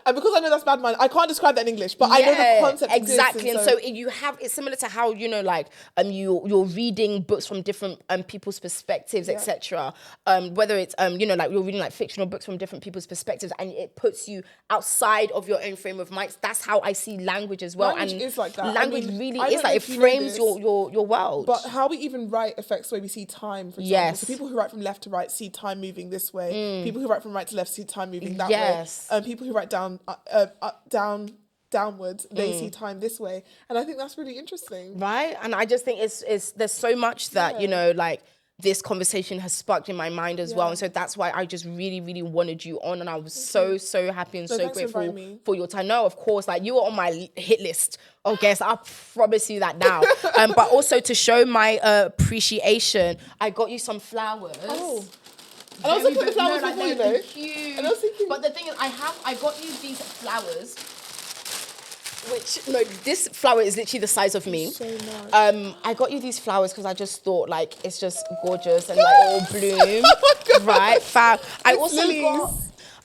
And because I know that's bad mind, I can't describe that in English, but I know the concept exactly. exists. And so it's similar to how, you know, like you're reading books from different people's perspectives, etc. Whether it's you know, like you're reading like fictional books from different people's perspectives, and it puts you outside of your own frame of mind. That's how I see language as well. Language is like that. Language really is like, it frames your world. But how we even write affects the way we see time, for example. So people who write from left to right see time moving this way. People who write from right to left see time moving that way. People who write downwards, they see time this way. And I think that's really interesting. Right? And I just think it's there's so much that, you know, like, this conversation has sparked in my mind as well. And so that's why I just really, really wanted you on. And I was so happy and so grateful for your time. No, of course, like, you were on my hit list of guests. I promise you that now. But also to show my appreciation, I got you some flowers. Oh. And I was looking at the flowers before, you know. Cute. And I was thinking, but the thing is, I got you these flowers. Which, no, this flower is literally the size of me. So nice. I got you these flowers because I just thought, like, it's just gorgeous and like all bloom. Right? Fab. I also got...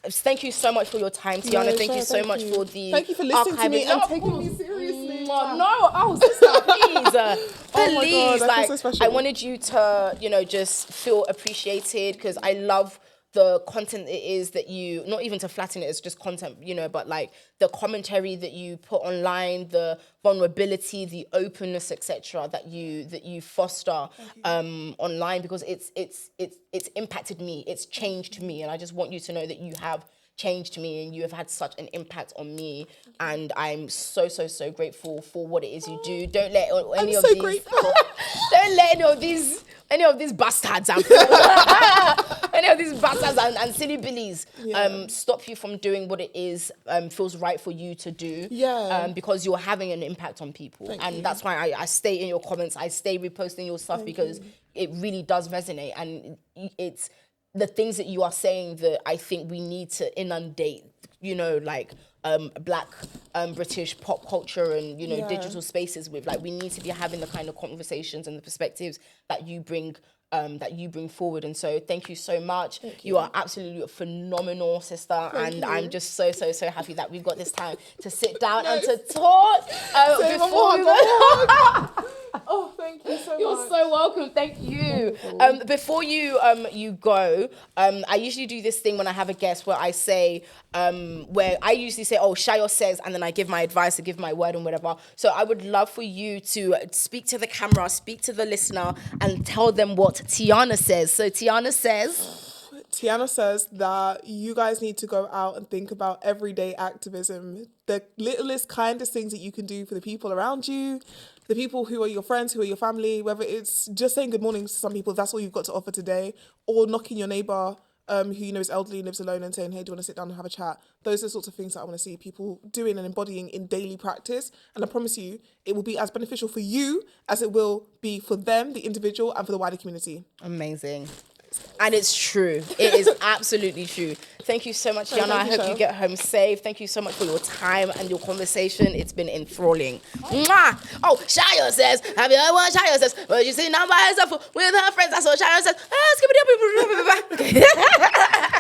Thank you so much for your time, Tianna. Thank you so much for the... Thank you for listening to me and taking me seriously. Sister, please. Oh my God, I like, feel so special. I wanted you to, you know, just feel appreciated, because I love the content it is that you, not even to flatten it, it's just content, you know, but like the commentary that you put online, the vulnerability, the openness, etc., that you foster online, because it's impacted me, it's changed me, and I just want you to know that you have changed me and you have had such an impact on me, and I'm so grateful for what it is you do. Don't let any of these bastards and any of these bastards and silly billies stop you from doing what it is feels right for you to do. Because you're having an impact on people. Thank you. That's why I stay in your comments, I stay reposting your stuff, because it really does resonate, and it's the things that you are saying that I think we need to inundate, you know, like Black British pop culture and, you know, digital spaces with. Like, we need to be having the kind of conversations and the perspectives that you bring that you bring forward. And so thank you so much. You are absolutely a phenomenal sister. Thank you. I'm just so happy that we've got this time to sit down and to talk. Oh, thank you so much. You're so welcome. Thank you. Before you go, I usually do this thing when I have a guest where I say, where I usually say, oh, Sayo says, and then I give my advice, I give my word and whatever. So I would love for you to speak to the camera, speak to the listener, and tell them what Tianna says. So Tianna says that you guys need to go out and think about everyday activism, the littlest, kindest things that you can do for the people around you, the people who are your friends, who are your family, whether it's just saying good morning to some people, that's all you've got to offer today, or knocking your neighbour who you know is elderly, lives alone, and saying, hey, do you want to sit down and have a chat? Those are the sorts of things that I want to see people doing and embodying in daily practice. And I promise you, it will be as beneficial for you as it will be for them, the individual, and for the wider community. Amazing. And it's true. It is absolutely true. Thank you so much, Tianna. I hope you get home safe. Thank you so much for your time and your conversation. It's been enthralling. Mwah! Oh, Sayo says, have you heard what Sayo says? Well, you see now by herself with her friends. That's what Sayo says. Skip it up.